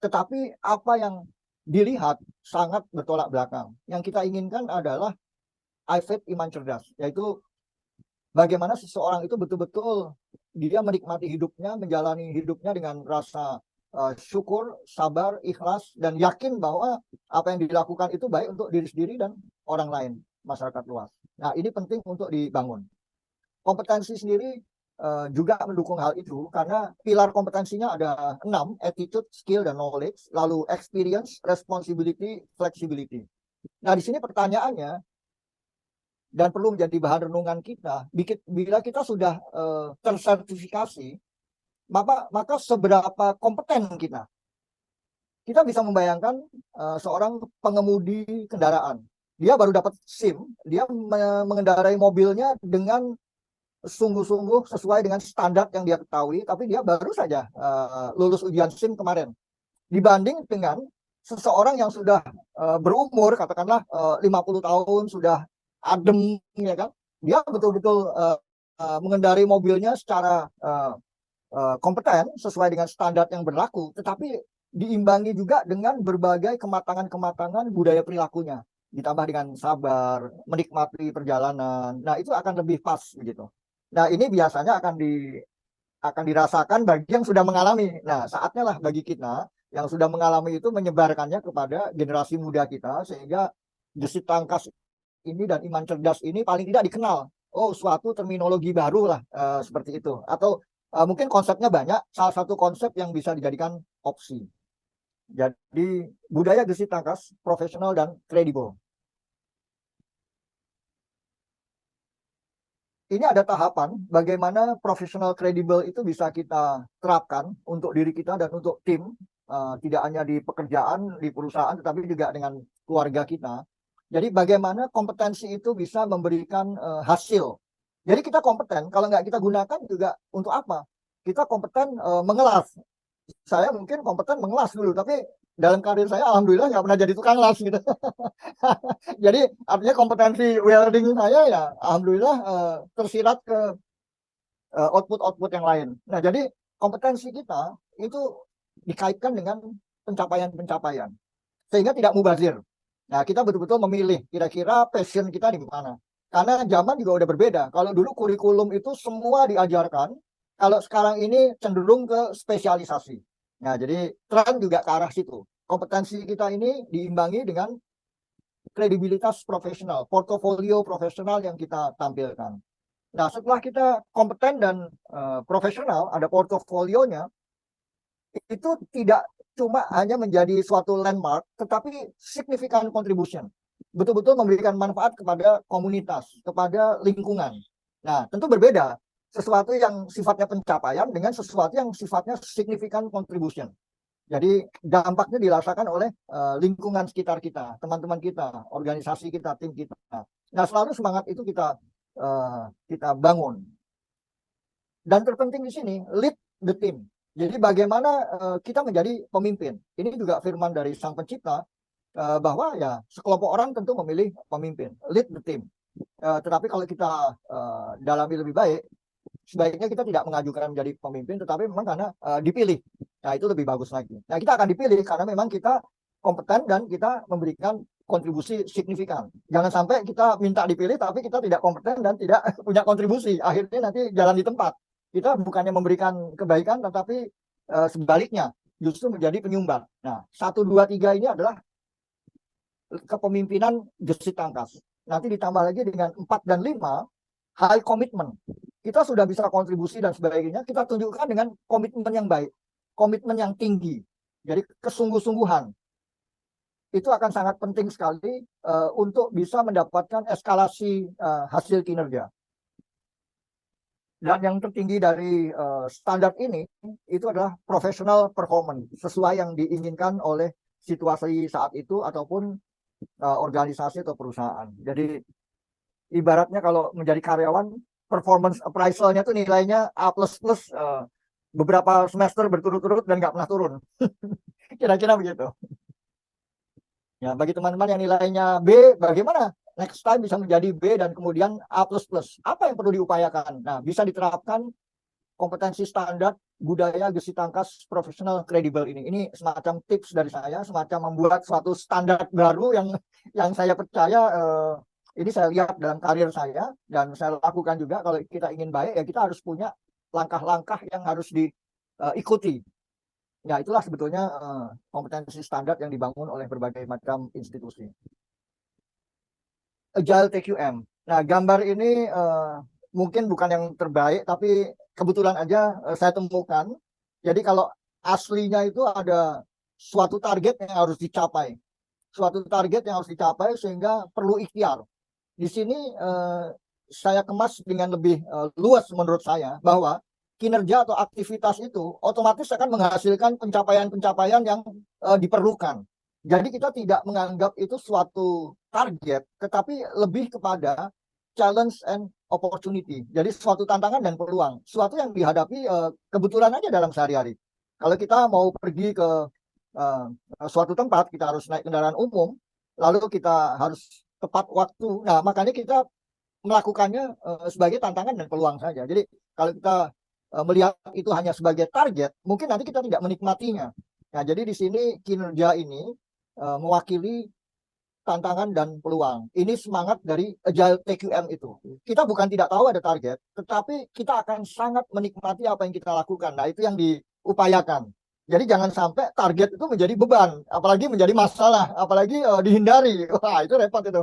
Tetapi apa yang dilihat sangat bertolak belakang. Yang kita inginkan adalah I-Faith, iman cerdas, yaitu bagaimana seseorang itu betul-betul dia menikmati hidupnya, menjalani hidupnya dengan rasa syukur, sabar, ikhlas, dan yakin bahwa apa yang dilakukan itu baik untuk diri sendiri dan orang lain, masyarakat luas. Nah, ini penting untuk dibangun. Kompetensi sendiri juga mendukung hal itu, karena pilar kompetensinya ada 6, attitude, skill, dan knowledge, lalu experience, responsibility, flexibility. Nah, di sini pertanyaannya, dan perlu menjadi bahan renungan kita, bila kita sudah tersertifikasi, maka seberapa kompeten kita. Kita bisa membayangkan seorang pengemudi kendaraan. Dia baru dapat SIM, dia mengendarai mobilnya dengan sungguh-sungguh sesuai dengan standar yang dia ketahui, tapi dia baru saja lulus ujian SIM kemarin. Dibanding dengan seseorang yang sudah berumur, katakanlah 50 tahun, sudah adem, ya kan? Dia betul-betul mengendarai mobilnya secara kompeten sesuai dengan standar yang berlaku, tetapi diimbangi juga dengan berbagai kematangan-kematangan budaya perilakunya, ditambah dengan sabar, menikmati perjalanan. Nah, itu akan lebih pas begitu. Nah, ini biasanya akan dirasakan bagi yang sudah mengalami. Nah, saatnya lah bagi kita yang sudah mengalami itu menyebarkannya kepada generasi muda kita, sehingga gesit tangkas ini dan iman cerdas ini paling tidak dikenal. Oh, suatu terminologi baru lah seperti itu. Atau mungkin konsepnya banyak, salah satu konsep yang bisa dijadikan opsi. Jadi budaya gesit tangkas, profesional dan kredibel. Ini ada tahapan bagaimana profesional kredibel itu bisa kita terapkan untuk diri kita dan untuk tim, tidak hanya di pekerjaan, di perusahaan, tetapi juga dengan keluarga kita. Jadi bagaimana kompetensi itu bisa memberikan hasil. Jadi kita kompeten, kalau nggak kita gunakan juga untuk apa? Kita kompeten mengelas. Saya mungkin kompeten mengelas dulu, tapi dalam karir saya alhamdulillah nggak pernah jadi tukang las gitu. Jadi artinya kompetensi welding saya ya alhamdulillah tersirat ke output-output yang lain. Nah, jadi kompetensi kita itu dikaitkan dengan pencapaian-pencapaian sehingga tidak mubazir. Nah, kita betul-betul memilih kira-kira passion kita di mana. Karena zaman juga udah berbeda. Kalau dulu kurikulum itu semua diajarkan, kalau sekarang ini cenderung ke spesialisasi. Nah, jadi tren juga ke arah situ. Kompetensi kita ini diimbangi dengan kredibilitas profesional, portofolio profesional yang kita tampilkan. Nah, setelah kita kompeten dan profesional, ada portofolionya, itu tidak cuma hanya menjadi suatu landmark, tetapi significant contribution. Betul-betul memberikan manfaat kepada komunitas, kepada lingkungan. Nah, tentu berbeda. Sesuatu yang sifatnya pencapaian dengan sesuatu yang sifatnya significant contribution. Jadi dampaknya dirasakan oleh lingkungan sekitar kita, teman-teman kita, organisasi kita, tim kita. Nah, selalu semangat itu kita bangun. Dan terpenting di sini, lead the team. Jadi bagaimana kita menjadi pemimpin. Ini juga firman dari Sang Pencipta, bahwa ya sekelompok orang tentu memilih pemimpin, lead the team. Tetapi kalau kita dalami lebih baik, sebaiknya kita tidak mengajukan menjadi pemimpin, tetapi memang karena dipilih. Nah, itu lebih bagus lagi. Nah, kita akan dipilih karena memang kita kompeten dan kita memberikan kontribusi signifikan. Jangan sampai kita minta dipilih tapi kita tidak kompeten dan tidak punya kontribusi. Akhirnya nanti jalan di tempat. Kita bukannya memberikan kebaikan, tetapi sebaliknya justru menjadi penyumbat. Nah, 1, 2, 3 ini adalah kepemimpinan gesit tangkas. Nanti ditambah lagi dengan 4 dan 5, high commitment. Kita sudah bisa kontribusi dan sebagainya, kita tunjukkan dengan komitmen yang baik, komitmen yang tinggi. Jadi kesungguh-sungguhan. Itu akan sangat penting sekali untuk bisa mendapatkan eskalasi hasil kinerja. Dan yang tertinggi dari standar ini, itu adalah professional performance, sesuai yang diinginkan oleh situasi saat itu ataupun organisasi atau perusahaan. Jadi ibaratnya kalau menjadi karyawan, performance appraisal-nya tuh nilainya A++, beberapa semester berturut-turut dan nggak pernah turun. Kira-kira begitu. Ya, bagi teman-teman yang nilainya B, bagaimana next time bisa menjadi B dan kemudian A++? Apa yang perlu diupayakan? Nah, bisa diterapkan kompetensi standar budaya gesit tangkas profesional kredibel ini. Ini semacam tips dari saya, semacam membuat suatu standar baru yang saya percaya ini saya lihat dalam karir saya dan saya lakukan juga. Kalau kita ingin baik ya kita harus punya langkah-langkah yang harus diikuti. Ya, itulah sebetulnya kompetensi standar yang dibangun oleh berbagai macam institusi. Agile TQM. Nah, gambar ini mungkin bukan yang terbaik, tapi kebetulan aja saya temukan. Jadi kalau aslinya itu ada suatu target yang harus dicapai. Suatu target yang harus dicapai sehingga perlu ikhtiar. Di sini saya kemas dengan lebih luas menurut saya bahwa kinerja atau aktivitas itu otomatis akan menghasilkan pencapaian-pencapaian yang diperlukan. Jadi kita tidak menganggap itu suatu target, tetapi lebih kepada challenge and opportunity. Jadi suatu tantangan dan peluang, suatu yang dihadapi kebetulan aja dalam sehari-hari. Kalau kita mau pergi ke uh, suatu tempat, kita harus naik kendaraan umum, lalu kita harus tepat waktu. Nah, makanya kita melakukannya sebagai tantangan dan peluang saja. Jadi kalau kita melihat itu hanya sebagai target, mungkin nanti kita tidak menikmatinya. Nah, jadi di sini kinerja ini mewakili tantangan dan peluang. Ini semangat dari Agile TQM itu. Kita bukan tidak tahu ada target, tetapi kita akan sangat menikmati apa yang kita lakukan. Nah, itu yang diupayakan. Jadi jangan sampai target itu menjadi beban, apalagi menjadi masalah, apalagi dihindari. Wah, itu repot itu.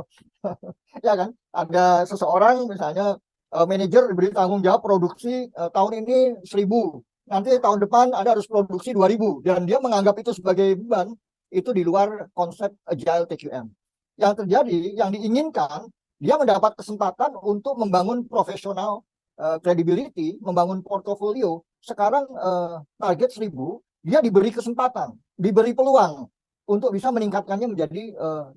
Ya kan? Ada seseorang misalnya manajer diberi tanggung jawab produksi tahun ini 1.000. Nanti tahun depan ada harus produksi 2.000 dan dia menganggap itu sebagai beban, itu di luar konsep Agile TQM. Yang terjadi, yang diinginkan, dia mendapat kesempatan untuk membangun profesional credibility, membangun portofolio. Sekarang target 1.000, dia diberi kesempatan, diberi peluang untuk bisa meningkatkannya menjadi 2.000.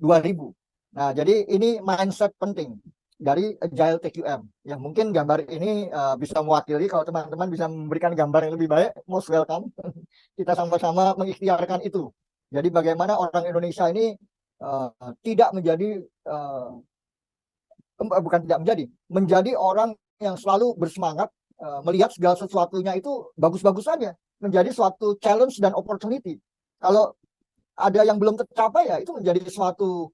Nah, jadi ini mindset penting dari Agile TQM. Yang mungkin gambar ini bisa mewakili, kalau teman-teman bisa memberikan gambar yang lebih baik, most welcome. Kita sama-sama mengikhtiarkan itu. Jadi bagaimana orang Indonesia ini tidak menjadi bukan tidak menjadi orang yang selalu bersemangat melihat segala sesuatunya itu bagus-bagus saja, menjadi suatu challenge dan opportunity. Kalau ada yang belum tercapai ya itu menjadi suatu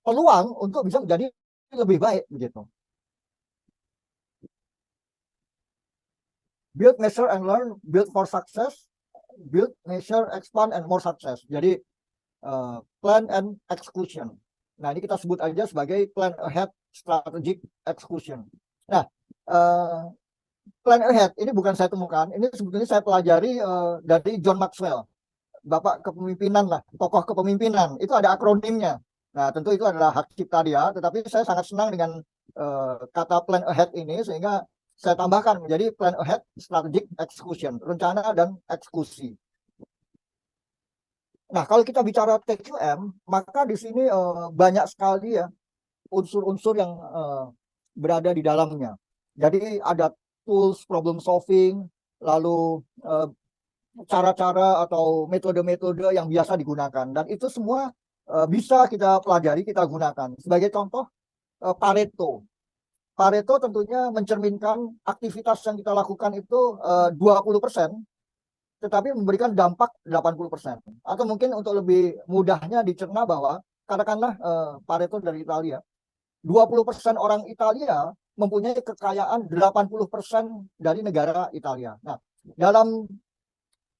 peluang untuk bisa menjadi lebih baik begitu. Build, measure, and learn. Build for success. Build, measure, expand, and more success. Jadi plan and execution. Nah, ini kita sebut aja sebagai plan ahead, strategic execution. Nah, plan ahead ini bukan saya temukan, ini sebetulnya saya pelajari dari John Maxwell, bapak kepemimpinan lah, tokoh kepemimpinan. Itu ada akronimnya. Nah, tentu itu adalah hak cipta dia, tetapi saya sangat senang dengan kata plan ahead ini, sehingga saya tambahkan menjadi plan ahead, strategic execution, rencana dan eksekusi. Nah, kalau kita bicara TQM, maka di sini banyak sekali ya unsur-unsur yang berada di dalamnya. Jadi ada tools problem solving, lalu cara-cara atau metode-metode yang biasa digunakan. Dan itu semua bisa kita pelajari, kita gunakan. Sebagai contoh, Pareto. Pareto tentunya mencerminkan aktivitas yang kita lakukan itu 20%, tetapi memberikan dampak 80%. Atau mungkin untuk lebih mudahnya dicerna bahwa katakanlah Pareto dari Italia, 20% orang Italia mempunyai kekayaan 80% dari negara Italia. Nah, dalam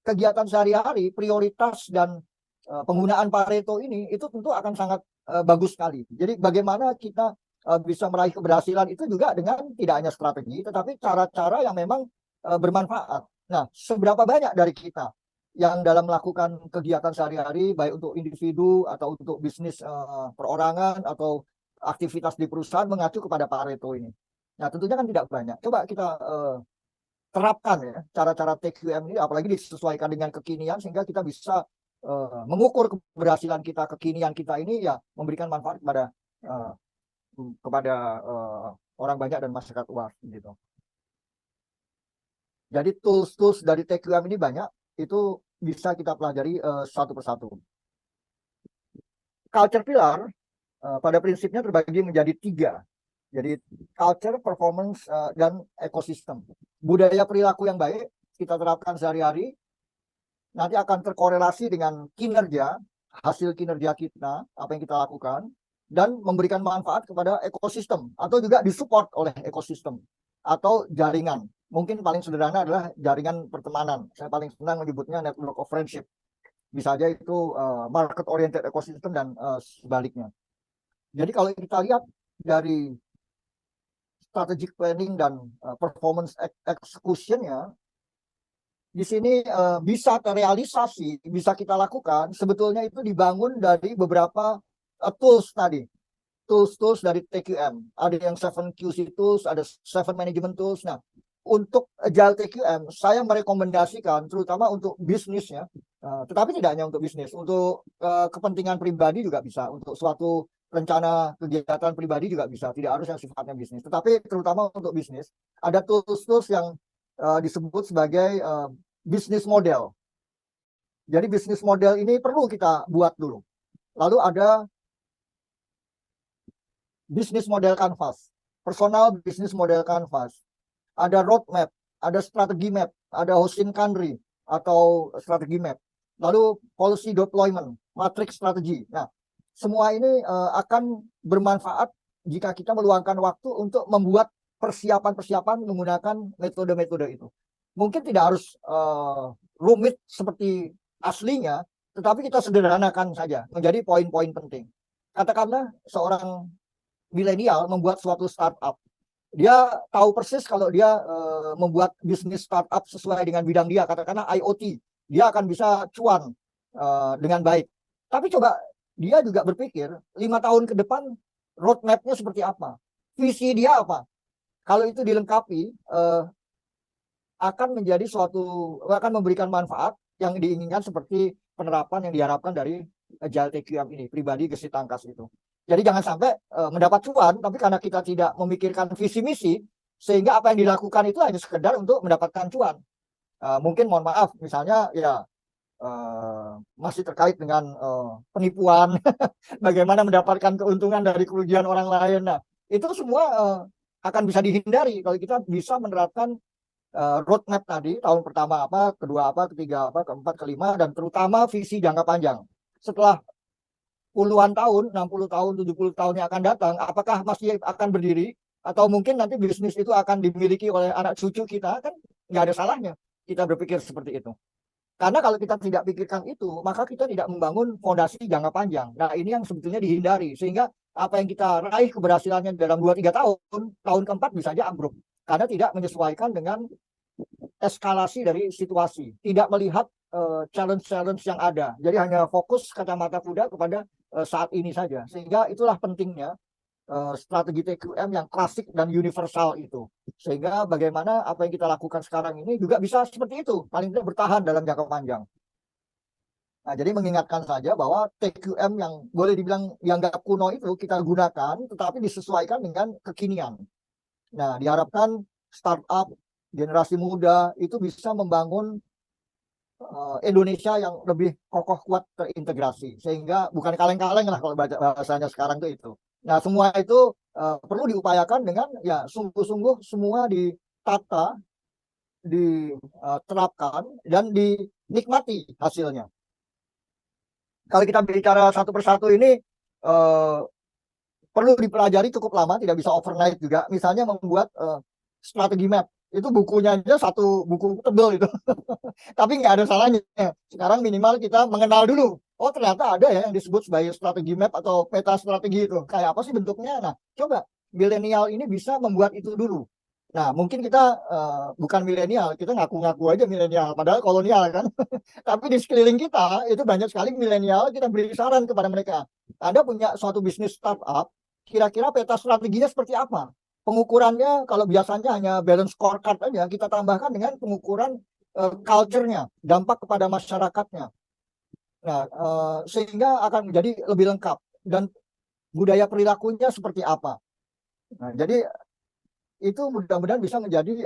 kegiatan sehari-hari, prioritas dan penggunaan Pareto ini itu tentu akan sangat bagus sekali. Jadi bagaimana kita bisa meraih keberhasilan itu juga dengan tidak hanya strategi, tetapi cara-cara yang memang bermanfaat. Nah, seberapa banyak dari kita yang dalam melakukan kegiatan sehari-hari, baik untuk individu atau untuk bisnis perorangan atau aktivitas di perusahaan mengacu kepada Pareto ini. Nah, tentunya kan tidak banyak. Coba kita terapkan ya cara-cara TQM ini, apalagi disesuaikan dengan kekinian sehingga kita bisa mengukur keberhasilan kita, kekinian kita ini ya memberikan manfaat kepada orang banyak dan masyarakat luas gitu. Jadi tools-tools dari TQM ini banyak, itu bisa kita pelajari satu persatu. Culture pillar pada prinsipnya terbagi menjadi 3. Jadi culture, performance, dan ekosistem. Budaya perilaku yang baik kita terapkan sehari-hari, nanti akan terkorelasi dengan kinerja, hasil kinerja kita, apa yang kita lakukan, dan memberikan manfaat kepada ekosistem, atau juga disupport oleh ekosistem, atau jaringan. mungkin paling sederhana adalah jaringan pertemanan. Saya paling senang menyebutnya network of friendship. Bisa aja itu market oriented ecosystem dan sebaliknya. Jadi kalau kita lihat dari strategic planning dan performance execution-nya, di sini bisa terrealisasi, bisa kita lakukan, sebetulnya itu dibangun dari beberapa tools tadi. Tools dari TQM. Ada yang 7QC tools, ada 7 management tools. Nah, untuk Agile TQM, saya merekomendasikan terutama untuk bisnis ya, tetapi tidak hanya untuk bisnis, untuk kepentingan pribadi juga bisa, untuk suatu rencana kegiatan pribadi juga bisa, tidak harus yang sifatnya bisnis. Tetapi terutama untuk bisnis, ada tools-tools yang disebut sebagai bisnis model. Jadi bisnis model ini perlu kita buat dulu. Lalu ada bisnis model canvas, personal bisnis model canvas, ada roadmap, ada strategi map, ada hosting country atau strategi map, lalu policy deployment, matrix strategi. Nah, semua ini akan bermanfaat jika kita meluangkan waktu untuk membuat persiapan-persiapan menggunakan metode-metode itu. Mungkin tidak harus rumit seperti aslinya, tetapi kita sederhanakan saja menjadi poin-poin penting. Katakanlah seorang milenial membuat suatu startup, dia tahu persis kalau dia membuat bisnis startup sesuai dengan bidang dia, katakanlah IoT, dia akan bisa cuan dengan baik. Tapi coba dia juga berpikir 5 tahun ke depan roadmap-nya seperti apa, visi dia apa. Kalau itu dilengkapi, akan menjadi akan memberikan manfaat yang diinginkan seperti penerapan yang diharapkan dari Agile TQM ini, pribadi gesit tangkas itu. Jadi jangan sampai mendapat cuan, tapi karena kita tidak memikirkan visi misi, sehingga apa yang dilakukan itu hanya sekedar untuk mendapatkan cuan. Mungkin mohon maaf, misalnya ya masih terkait dengan penipuan, bagaimana mendapatkan keuntungan dari kerugian orang lain. Nah, itu semua akan bisa dihindari kalau kita bisa menerapkan roadmap tadi, tahun pertama apa, kedua apa, ketiga apa, keempat, kelima, dan terutama visi jangka panjang. Setelah puluhan tahun, 60 tahun, 70 tahun yang akan datang, apakah masih akan berdiri, atau mungkin nanti bisnis itu akan dimiliki oleh anak cucu kita, kan nggak ada salahnya kita berpikir seperti itu. Karena kalau kita tidak pikirkan itu, maka kita tidak membangun fondasi jangka panjang. Nah, ini yang sebetulnya dihindari, sehingga apa yang kita raih keberhasilannya dalam 2-3 tahun, tahun keempat bisa aja ambruk. Karena tidak menyesuaikan dengan eskalasi dari situasi, tidak melihat challenge-challenge yang ada. Jadi hanya fokus kacamata kuda kepada saat ini saja. Sehingga itulah pentingnya strategi TQM yang klasik dan universal itu. Sehingga bagaimana apa yang kita lakukan sekarang ini juga bisa seperti itu, paling tidak bertahan dalam jangka panjang. Nah, jadi mengingatkan saja bahwa TQM yang boleh dibilang yang nggak kuno itu kita gunakan, tetapi disesuaikan dengan kekinian. Nah, diharapkan startup generasi muda itu bisa membangun Indonesia yang lebih kokoh kuat terintegrasi, sehingga bukan kaleng-kaleng lah kalau bahasanya sekarang itu. Nah, semua itu perlu diupayakan dengan ya sungguh-sungguh semua ditata, diterapkan dan dinikmati hasilnya. Kalau kita bicara satu persatu ini perlu dipelajari cukup lama, tidak bisa overnight juga. Misalnya membuat strategi map, itu bukunya aja satu buku tebel itu. Tapi nggak ada salahnya. Sekarang minimal kita mengenal dulu. Oh, ternyata ada ya yang disebut sebagai strategi map atau peta strategi itu. Kayak apa sih bentuknya? Nah, coba milenial ini bisa membuat itu dulu. Nah, mungkin kita bukan milenial, kita ngaku-ngaku aja milenial, padahal kolonial kan. Tapi di sekeliling kita itu banyak sekali milenial, kita beri saran kepada mereka. Anda punya suatu bisnis startup, kira-kira peta strateginya seperti apa? Pengukurannya kalau biasanya hanya balance scorecard aja, kita tambahkan dengan pengukuran culture-nya, dampak kepada masyarakatnya. Nah, sehingga akan menjadi lebih lengkap dan budaya perilakunya seperti apa. Nah, jadi itu mudah-mudahan bisa menjadi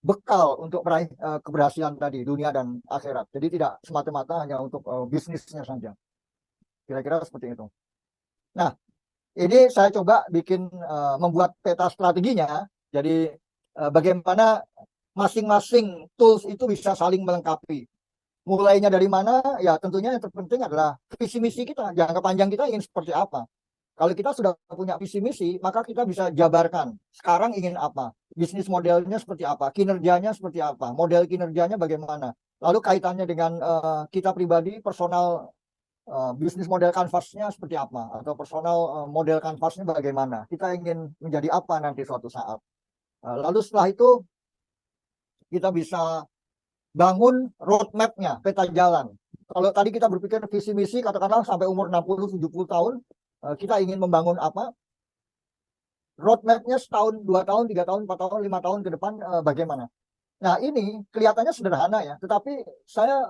bekal untuk meraih keberhasilan tadi dunia dan akhirat. Jadi tidak semata-mata hanya untuk bisnisnya saja. Kira-kira seperti itu. Nah, ini saya coba bikin membuat peta strateginya. Jadi bagaimana masing-masing tools itu bisa saling melengkapi. Mulainya dari mana? Ya tentunya yang terpenting adalah visi misi kita, jangka panjang kita ingin seperti apa. Kalau kita sudah punya visi misi, maka kita bisa jabarkan sekarang ingin apa, bisnis modelnya seperti apa, kinerjanya seperti apa, model kinerjanya bagaimana. Lalu kaitannya dengan kita pribadi, personal bisnis model kanvasnya seperti apa, atau personal model kanvasnya bagaimana. Kita ingin menjadi apa nanti suatu saat. Lalu setelah itu kita bisa bangun roadmap-nya, peta jalan. Kalau tadi kita berpikir visi misi, katakanlah sampai umur 60-70 tahun, kita ingin membangun apa, roadmap-nya setahun, 2 tahun, 3 tahun, 4 tahun, 5 tahun ke depan bagaimana. Nah ini kelihatannya sederhana ya, tetapi saya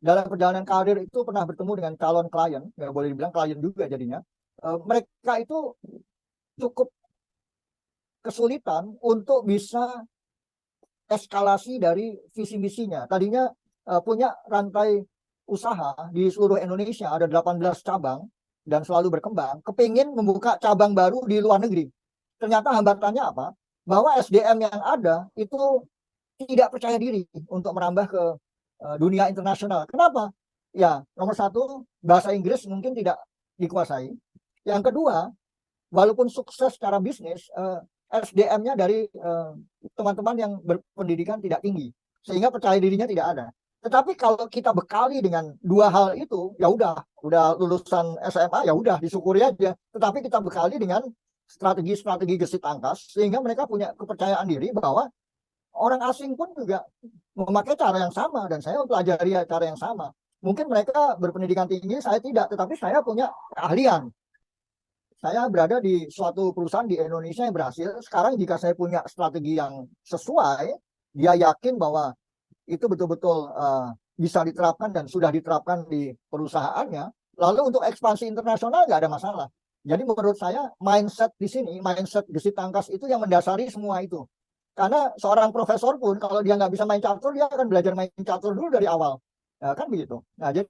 dalam perjalanan karir itu pernah bertemu dengan calon klien, ya boleh dibilang klien juga jadinya. Mereka itu cukup kesulitan untuk bisa eskalasi dari visi misinya. Tadinya punya rantai usaha di seluruh Indonesia, ada 18 cabang dan selalu berkembang, kepingin membuka cabang baru di luar negeri. Ternyata hambatannya apa? Bahwa SDM yang ada itu tidak percaya diri untuk merambah ke dunia internasional. Kenapa? Ya, nomor satu, bahasa Inggris mungkin tidak dikuasai. Yang kedua, walaupun sukses secara bisnis, SDM-nya dari teman-teman yang berpendidikan tidak tinggi, sehingga percaya dirinya tidak ada. Tetapi kalau kita bekali dengan dua hal itu, ya udah lulusan SMA, ya udah disyukuri aja. Tetapi kita bekali dengan strategi-strategi gesit tangkas, sehingga mereka punya kepercayaan diri bahwa orang asing pun juga memakai cara yang sama, dan saya mempelajari cara yang sama. Mungkin mereka berpendidikan tinggi, saya tidak, tetapi saya punya keahlian. Saya berada di suatu perusahaan di Indonesia yang berhasil. Sekarang jika saya punya strategi yang sesuai, dia yakin bahwa itu betul-betul bisa diterapkan dan sudah diterapkan di perusahaannya. Lalu untuk ekspansi internasional nggak ada masalah. Jadi menurut saya mindset di sini, mindset gesit tangkas itu yang mendasari semua itu. Karena seorang profesor pun kalau dia nggak bisa main catur, dia akan belajar main catur dulu dari awal. Nah, kan begitu. Nah, jadi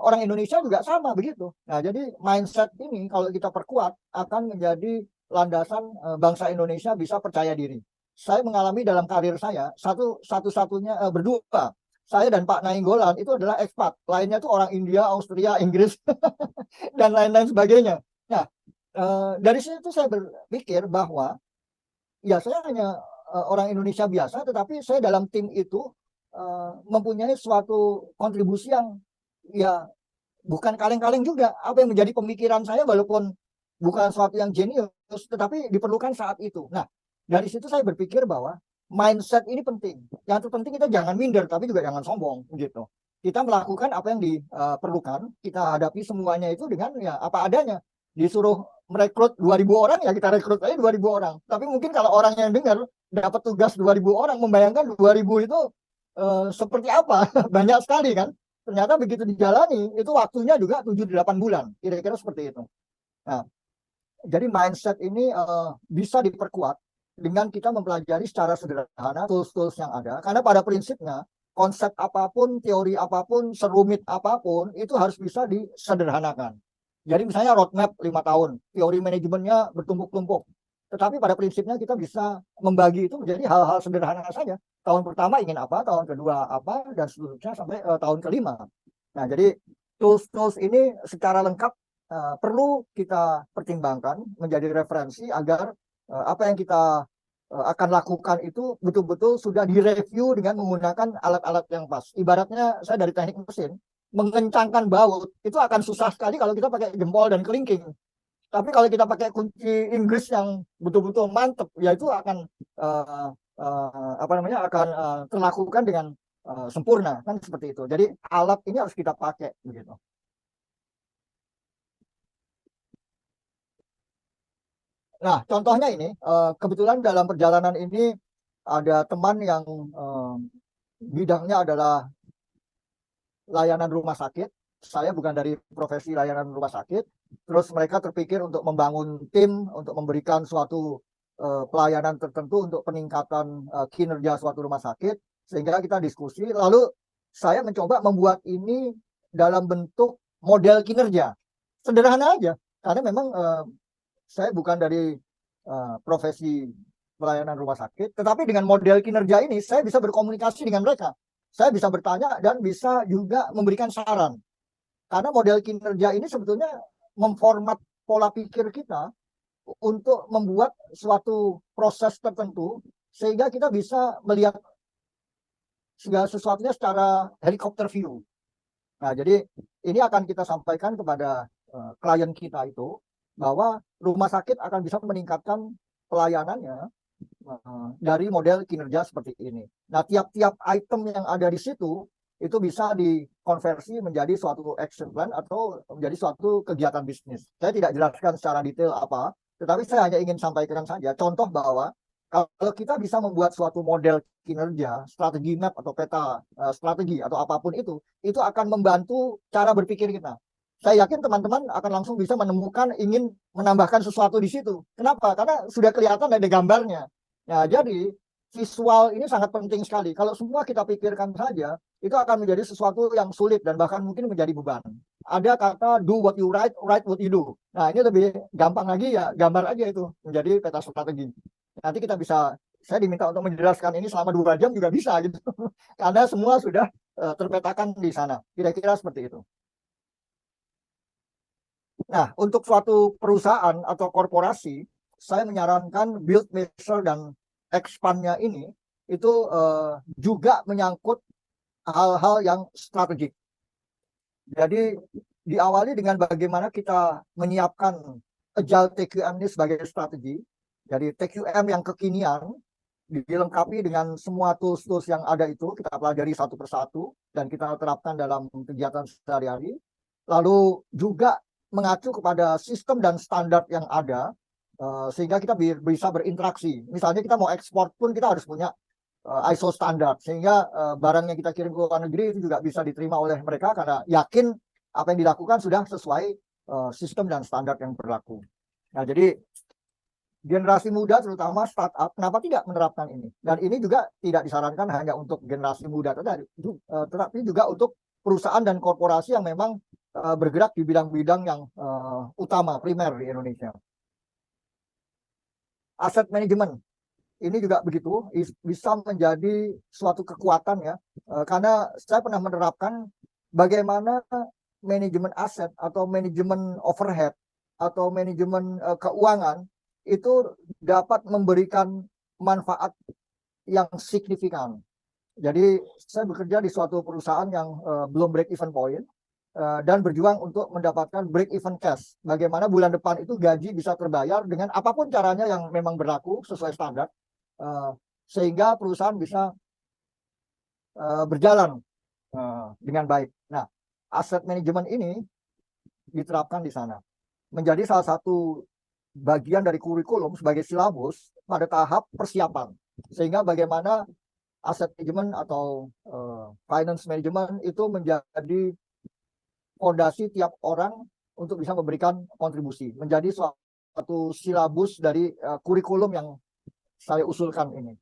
orang Indonesia juga sama begitu. Nah, jadi mindset ini kalau kita perkuat akan menjadi landasan bangsa Indonesia bisa percaya diri. Saya mengalami dalam karir saya satu-satunya berdua. Saya dan Pak Nainggolan itu adalah ekspat. Lainnya itu orang India, Austria, Inggris dan lain-lain sebagainya. Nah, dari situ saya berpikir bahwa ya saya hanya orang Indonesia biasa, tetapi saya dalam tim itu mempunyai suatu kontribusi yang ya bukan kaleng-kaleng juga. Apa yang menjadi pemikiran saya walaupun bukan sesuatu yang jenius, tetapi diperlukan saat itu. Nah, dari situ saya berpikir bahwa mindset ini penting. Yang terpenting kita jangan minder, tapi juga jangan sombong gitu. Kita melakukan apa yang diperlukan, kita hadapi semuanya itu dengan ya apa adanya. Disuruh merekrut 2.000 orang, ya kita rekrut aja 2.000 orang. Tapi mungkin kalau orang yang dengar dapat tugas 2.000 orang, membayangkan 2.000 itu seperti apa? Banyak sekali kan? Ternyata begitu dijalani, itu waktunya juga 7-8 bulan. Kira-kira seperti itu. Nah, jadi mindset ini bisa diperkuat dengan kita mempelajari secara sederhana tools-tools yang ada. Karena pada prinsipnya, konsep apapun, teori apapun, serumit apapun, itu harus bisa disederhanakan. Jadi misalnya roadmap 5 tahun, teori manajemennya bertumpuk-tumpuk. Tetapi pada prinsipnya kita bisa membagi itu menjadi hal-hal sederhana saja. Tahun pertama ingin apa, tahun kedua apa, dan seterusnya sampai tahun kelima. Nah, jadi tools-tools ini secara lengkap perlu kita pertimbangkan menjadi referensi agar apa yang kita akan lakukan itu betul-betul sudah direview dengan menggunakan alat-alat yang pas. Ibaratnya saya dari teknik mesin, mengencangkan baut itu akan susah sekali kalau kita pakai jempol dan kelingking. Tapi kalau kita pakai kunci Inggris yang betul-betul mantep, ya itu akan terlakukan dengan sempurna, kan seperti itu. Jadi alat ini harus kita pakai begitu. Nah, contohnya ini, kebetulan dalam perjalanan ini ada teman yang bidangnya adalah layanan rumah sakit. Saya bukan dari profesi layanan rumah sakit. Terus mereka terpikir untuk membangun tim, untuk memberikan suatu pelayanan tertentu untuk peningkatan kinerja suatu rumah sakit. Sehingga kita diskusi, lalu saya mencoba membuat ini dalam bentuk model kinerja. Sederhana aja, karena memang saya bukan dari profesi pelayanan rumah sakit, tetapi dengan model kinerja ini saya bisa berkomunikasi dengan mereka. Saya bisa bertanya dan bisa juga memberikan saran. Karena model kinerja ini sebetulnya memformat pola pikir kita untuk membuat suatu proses tertentu sehingga kita bisa melihat segala sesuatunya secara helikopter view. Nah, jadi ini akan kita sampaikan kepada klien kita itu bahwa rumah sakit akan bisa meningkatkan pelayanannya dari model kinerja seperti ini. Nah, tiap-tiap item yang ada di situ itu bisa dikonversi menjadi suatu action plan atau menjadi suatu kegiatan bisnis. Saya tidak jelaskan secara detail apa, tetapi saya hanya ingin sampaikan saja contoh bahwa kalau kita bisa membuat suatu model kinerja, strategi map atau peta strategi atau apapun itu akan membantu cara berpikir kita. Saya yakin teman-teman akan langsung bisa menemukan ingin menambahkan sesuatu di situ. Kenapa? Karena sudah kelihatan ada gambarnya. Nah, jadi visual ini sangat penting sekali. Kalau semua kita pikirkan saja, itu akan menjadi sesuatu yang sulit dan bahkan mungkin menjadi beban. Ada kata do what you write, write what you do. Nah, ini lebih gampang lagi ya, gambar aja itu menjadi peta strategi. Nanti kita bisa, saya diminta untuk menjelaskan ini selama 2 jam juga bisa gitu. Karena semua sudah terpetakan di sana. Kira-kira seperti itu. Nah, untuk suatu perusahaan atau korporasi, saya menyarankan build, measure, dan expand-nya ini itu juga menyangkut hal-hal yang strategik. Jadi diawali dengan bagaimana kita menyiapkan Agile TQM ini sebagai strategi. Jadi TQM yang kekinian dilengkapi dengan semua tools-tools yang ada itu, kita pelajari satu persatu dan kita terapkan dalam kegiatan sehari-hari. Lalu juga mengacu kepada sistem dan standar yang ada sehingga kita bisa berinteraksi. Misalnya kita mau ekspor pun kita harus punya ISO standar sehingga barang yang kita kirim ke luar negeri itu juga bisa diterima oleh mereka karena yakin apa yang dilakukan sudah sesuai sistem dan standar yang berlaku. Nah, jadi generasi muda terutama startup kenapa tidak menerapkan ini? Dan ini juga tidak disarankan hanya untuk generasi muda tetapi juga untuk perusahaan dan korporasi yang memang bergerak di bidang-bidang yang utama, primer di Indonesia. Aset manajemen, ini juga begitu, bisa menjadi suatu kekuatan ya, karena saya pernah menerapkan bagaimana manajemen aset atau manajemen overhead atau manajemen keuangan itu dapat memberikan manfaat yang signifikan. Jadi saya bekerja di suatu perusahaan yang belum break even point dan berjuang untuk mendapatkan break even cash. Bagaimana bulan depan itu gaji bisa terbayar dengan apapun caranya yang memang berlaku sesuai standar, sehingga perusahaan bisa berjalan dengan baik. Nah, aset manajemen ini diterapkan di sana. Menjadi salah satu bagian dari kurikulum sebagai silabus pada tahap persiapan. Sehingga bagaimana aset manajemen atau finance management itu menjadi fondasi tiap orang untuk bisa memberikan kontribusi, menjadi suatu silabus dari kurikulum yang saya usulkan ini.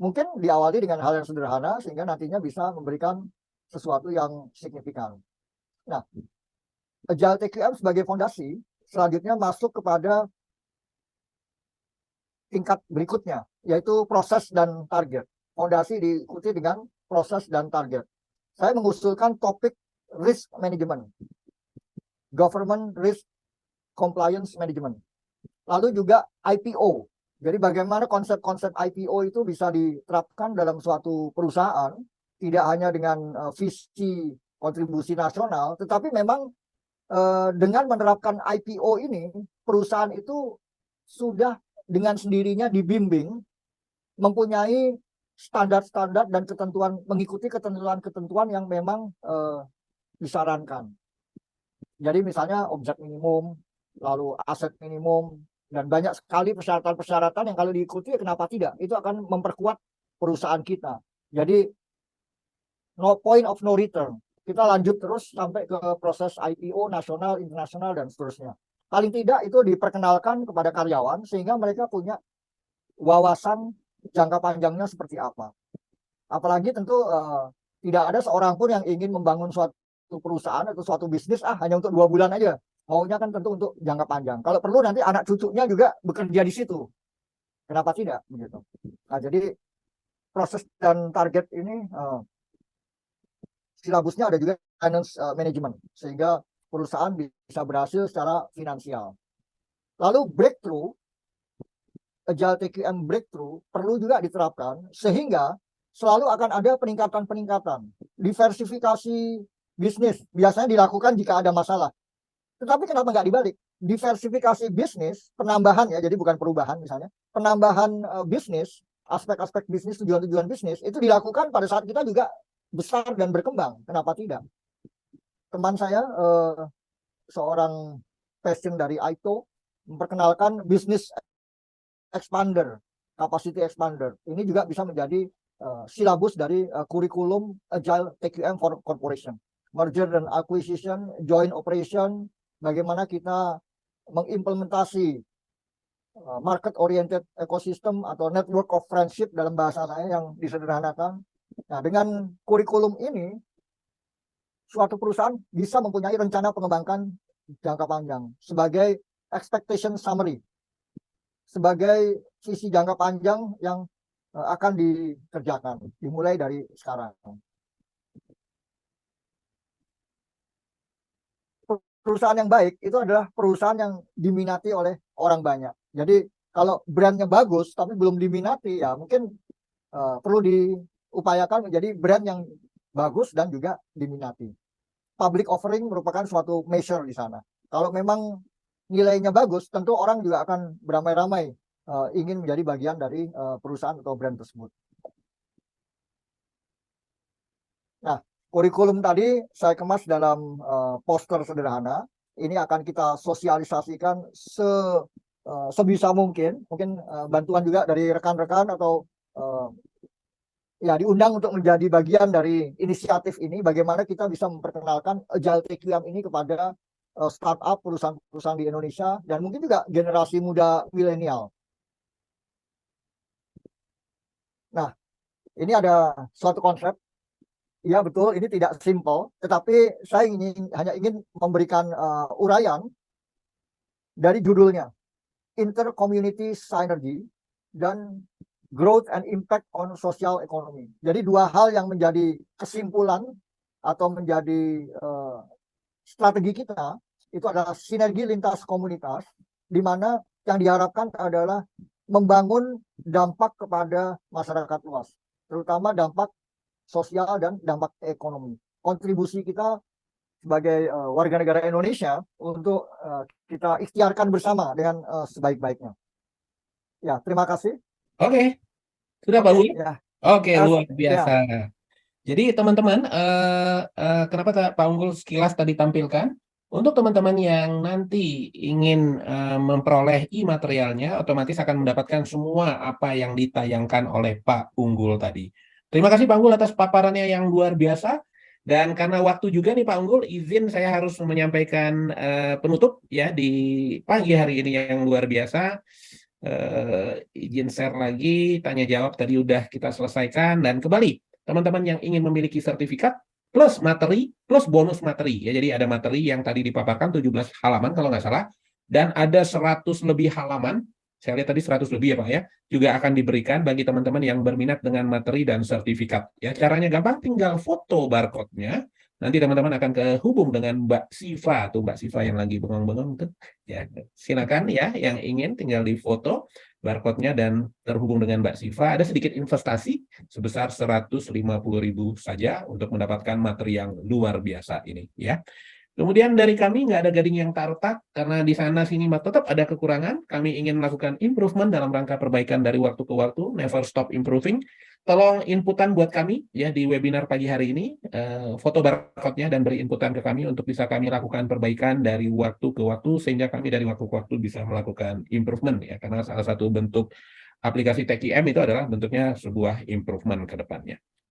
Mungkin diawali dengan hal yang sederhana sehingga nantinya bisa memberikan sesuatu yang signifikan. Nah, Agile TQM sebagai fondasi, selanjutnya masuk kepada tingkat berikutnya, yaitu proses dan target. Fondasi diikuti dengan proses dan target. Saya mengusulkan topik risk management, government risk compliance management. Lalu juga IPO. Jadi bagaimana konsep-konsep IPO itu bisa diterapkan dalam suatu perusahaan, tidak hanya dengan visi kontribusi nasional, tetapi memang dengan menerapkan IPO ini, perusahaan itu sudah dengan sendirinya dibimbing, mempunyai standar-standar dan ketentuan, mengikuti ketentuan-ketentuan yang memang disarankan. Jadi misalnya objek minimum, lalu aset minimum, dan banyak sekali persyaratan-persyaratan yang kalau diikuti kenapa tidak? Itu akan memperkuat perusahaan kita. Jadi no point of no return. Kita lanjut terus sampai ke proses IPO nasional, internasional, dan seterusnya. Paling tidak itu diperkenalkan kepada karyawan sehingga mereka punya wawasan jangka panjangnya seperti apa. Apalagi tentu tidak ada seorang pun yang ingin membangun suatu perusahaan atau suatu bisnis hanya untuk 2 bulan aja. Maunya kan tentu untuk jangka panjang. Kalau perlu nanti anak cucunya juga bekerja di situ. Kenapa tidak? Begitu. Nah, jadi proses dan target ini silabusnya ada juga finance management. Sehingga perusahaan bisa berhasil secara finansial. Lalu breakthrough, Agile TQM breakthrough perlu juga diterapkan sehingga selalu akan ada peningkatan-peningkatan. Diversifikasi bisnis biasanya dilakukan jika ada masalah. Tetapi kenapa nggak dibalik? Diversifikasi bisnis, penambahan ya, jadi bukan perubahan misalnya, penambahan bisnis, aspek-aspek bisnis, tujuan-tujuan bisnis, itu dilakukan pada saat kita juga besar dan berkembang. Kenapa tidak? Teman saya, seorang passion dari Aito, memperkenalkan bisnis expander, capacity expander. Ini juga bisa menjadi silabus dari kurikulum Agile TQM for Corporation. Merger and acquisition, joint operation, bagaimana kita mengimplementasi market oriented ecosystem atau network of friendship dalam bahasa saya yang disederhanakan. Nah, dengan kurikulum ini suatu perusahaan bisa mempunyai rencana pengembangan jangka panjang sebagai expectation summary, sebagai visi jangka panjang yang akan dikerjakan dimulai dari sekarang. Perusahaan yang baik itu adalah perusahaan yang diminati oleh orang banyak. Jadi kalau brandnya bagus tapi belum diminati, ya mungkin perlu diupayakan menjadi brand yang bagus dan juga diminati. Public offering merupakan suatu measure di sana. Kalau memang nilainya bagus, tentu orang juga akan beramai-ramai ingin menjadi bagian dari perusahaan atau brand tersebut. Nah, kurikulum tadi saya kemas dalam poster sederhana. Ini akan kita sosialisasikan sebisa mungkin bantuan juga dari rekan-rekan atau ya diundang untuk menjadi bagian dari inisiatif ini. Bagaimana kita bisa memperkenalkan Agile TQM ini kepada startup, perusahaan-perusahaan di Indonesia, dan mungkin juga generasi muda milenial. Nah, ini ada suatu konsep. Ya betul, ini tidak simple, tetapi saya hanya ingin memberikan uraian dari judulnya, Inter-Community Synergy dan Growth and Impact on Social Economy. Jadi dua hal yang menjadi kesimpulan atau menjadi strategi kita, itu adalah sinergi lintas komunitas, di mana yang diharapkan adalah membangun dampak kepada masyarakat luas, terutama dampak sosial dan dampak ekonomi. Kontribusi kita sebagai warga negara Indonesia untuk kita ikhtiarkan bersama dengan sebaik-baiknya. Ya, terima kasih. Oke, sudah Pak Uli? Ya. Oke, luar biasa. Ya. Jadi teman-teman, kenapa Pak Unggul sekilas tadi tampilkan? Untuk teman-teman yang nanti ingin memperoleh e-materialnya, otomatis akan mendapatkan semua apa yang ditayangkan oleh Pak Unggul tadi. Terima kasih Pak Unggul atas paparannya yang luar biasa. Dan karena waktu juga nih Pak Unggul, izin saya harus menyampaikan penutup ya di pagi hari ini yang luar biasa. Izin share lagi, tanya jawab tadi udah kita selesaikan. Dan kembali, teman-teman yang ingin memiliki sertifikat, plus materi, plus bonus materi. Ya, jadi ada materi yang tadi dipaparkan 17 halaman kalau nggak salah. Dan ada 100 lebih halaman. Saya lihat tadi 100 lebih ya Pak ya, juga akan diberikan bagi teman-teman yang berminat dengan materi dan sertifikat. Ya, caranya gampang, tinggal foto barcode-nya. Nanti teman-teman akan kehubung dengan Mbak Siva, tuh Mbak Siva yang lagi bengong-bengong tuh. Ya, silakan ya yang ingin tinggal di foto barcode-nya dan terhubung dengan Mbak Siva. Ada sedikit investasi sebesar 150.000 saja untuk mendapatkan materi yang luar biasa ini ya. Kemudian dari kami nggak ada gading yang tak retak, karena di sana sini tetap ada kekurangan. Kami ingin melakukan improvement dalam rangka perbaikan dari waktu ke waktu, never stop improving. Tolong inputan buat kami ya di webinar pagi hari ini, foto barcode-nya dan beri inputan ke kami untuk bisa kami lakukan perbaikan dari waktu ke waktu, sehingga kami dari waktu ke waktu bisa melakukan improvement ya, karena salah satu bentuk aplikasi TQM itu adalah bentuknya sebuah improvement ke depannya.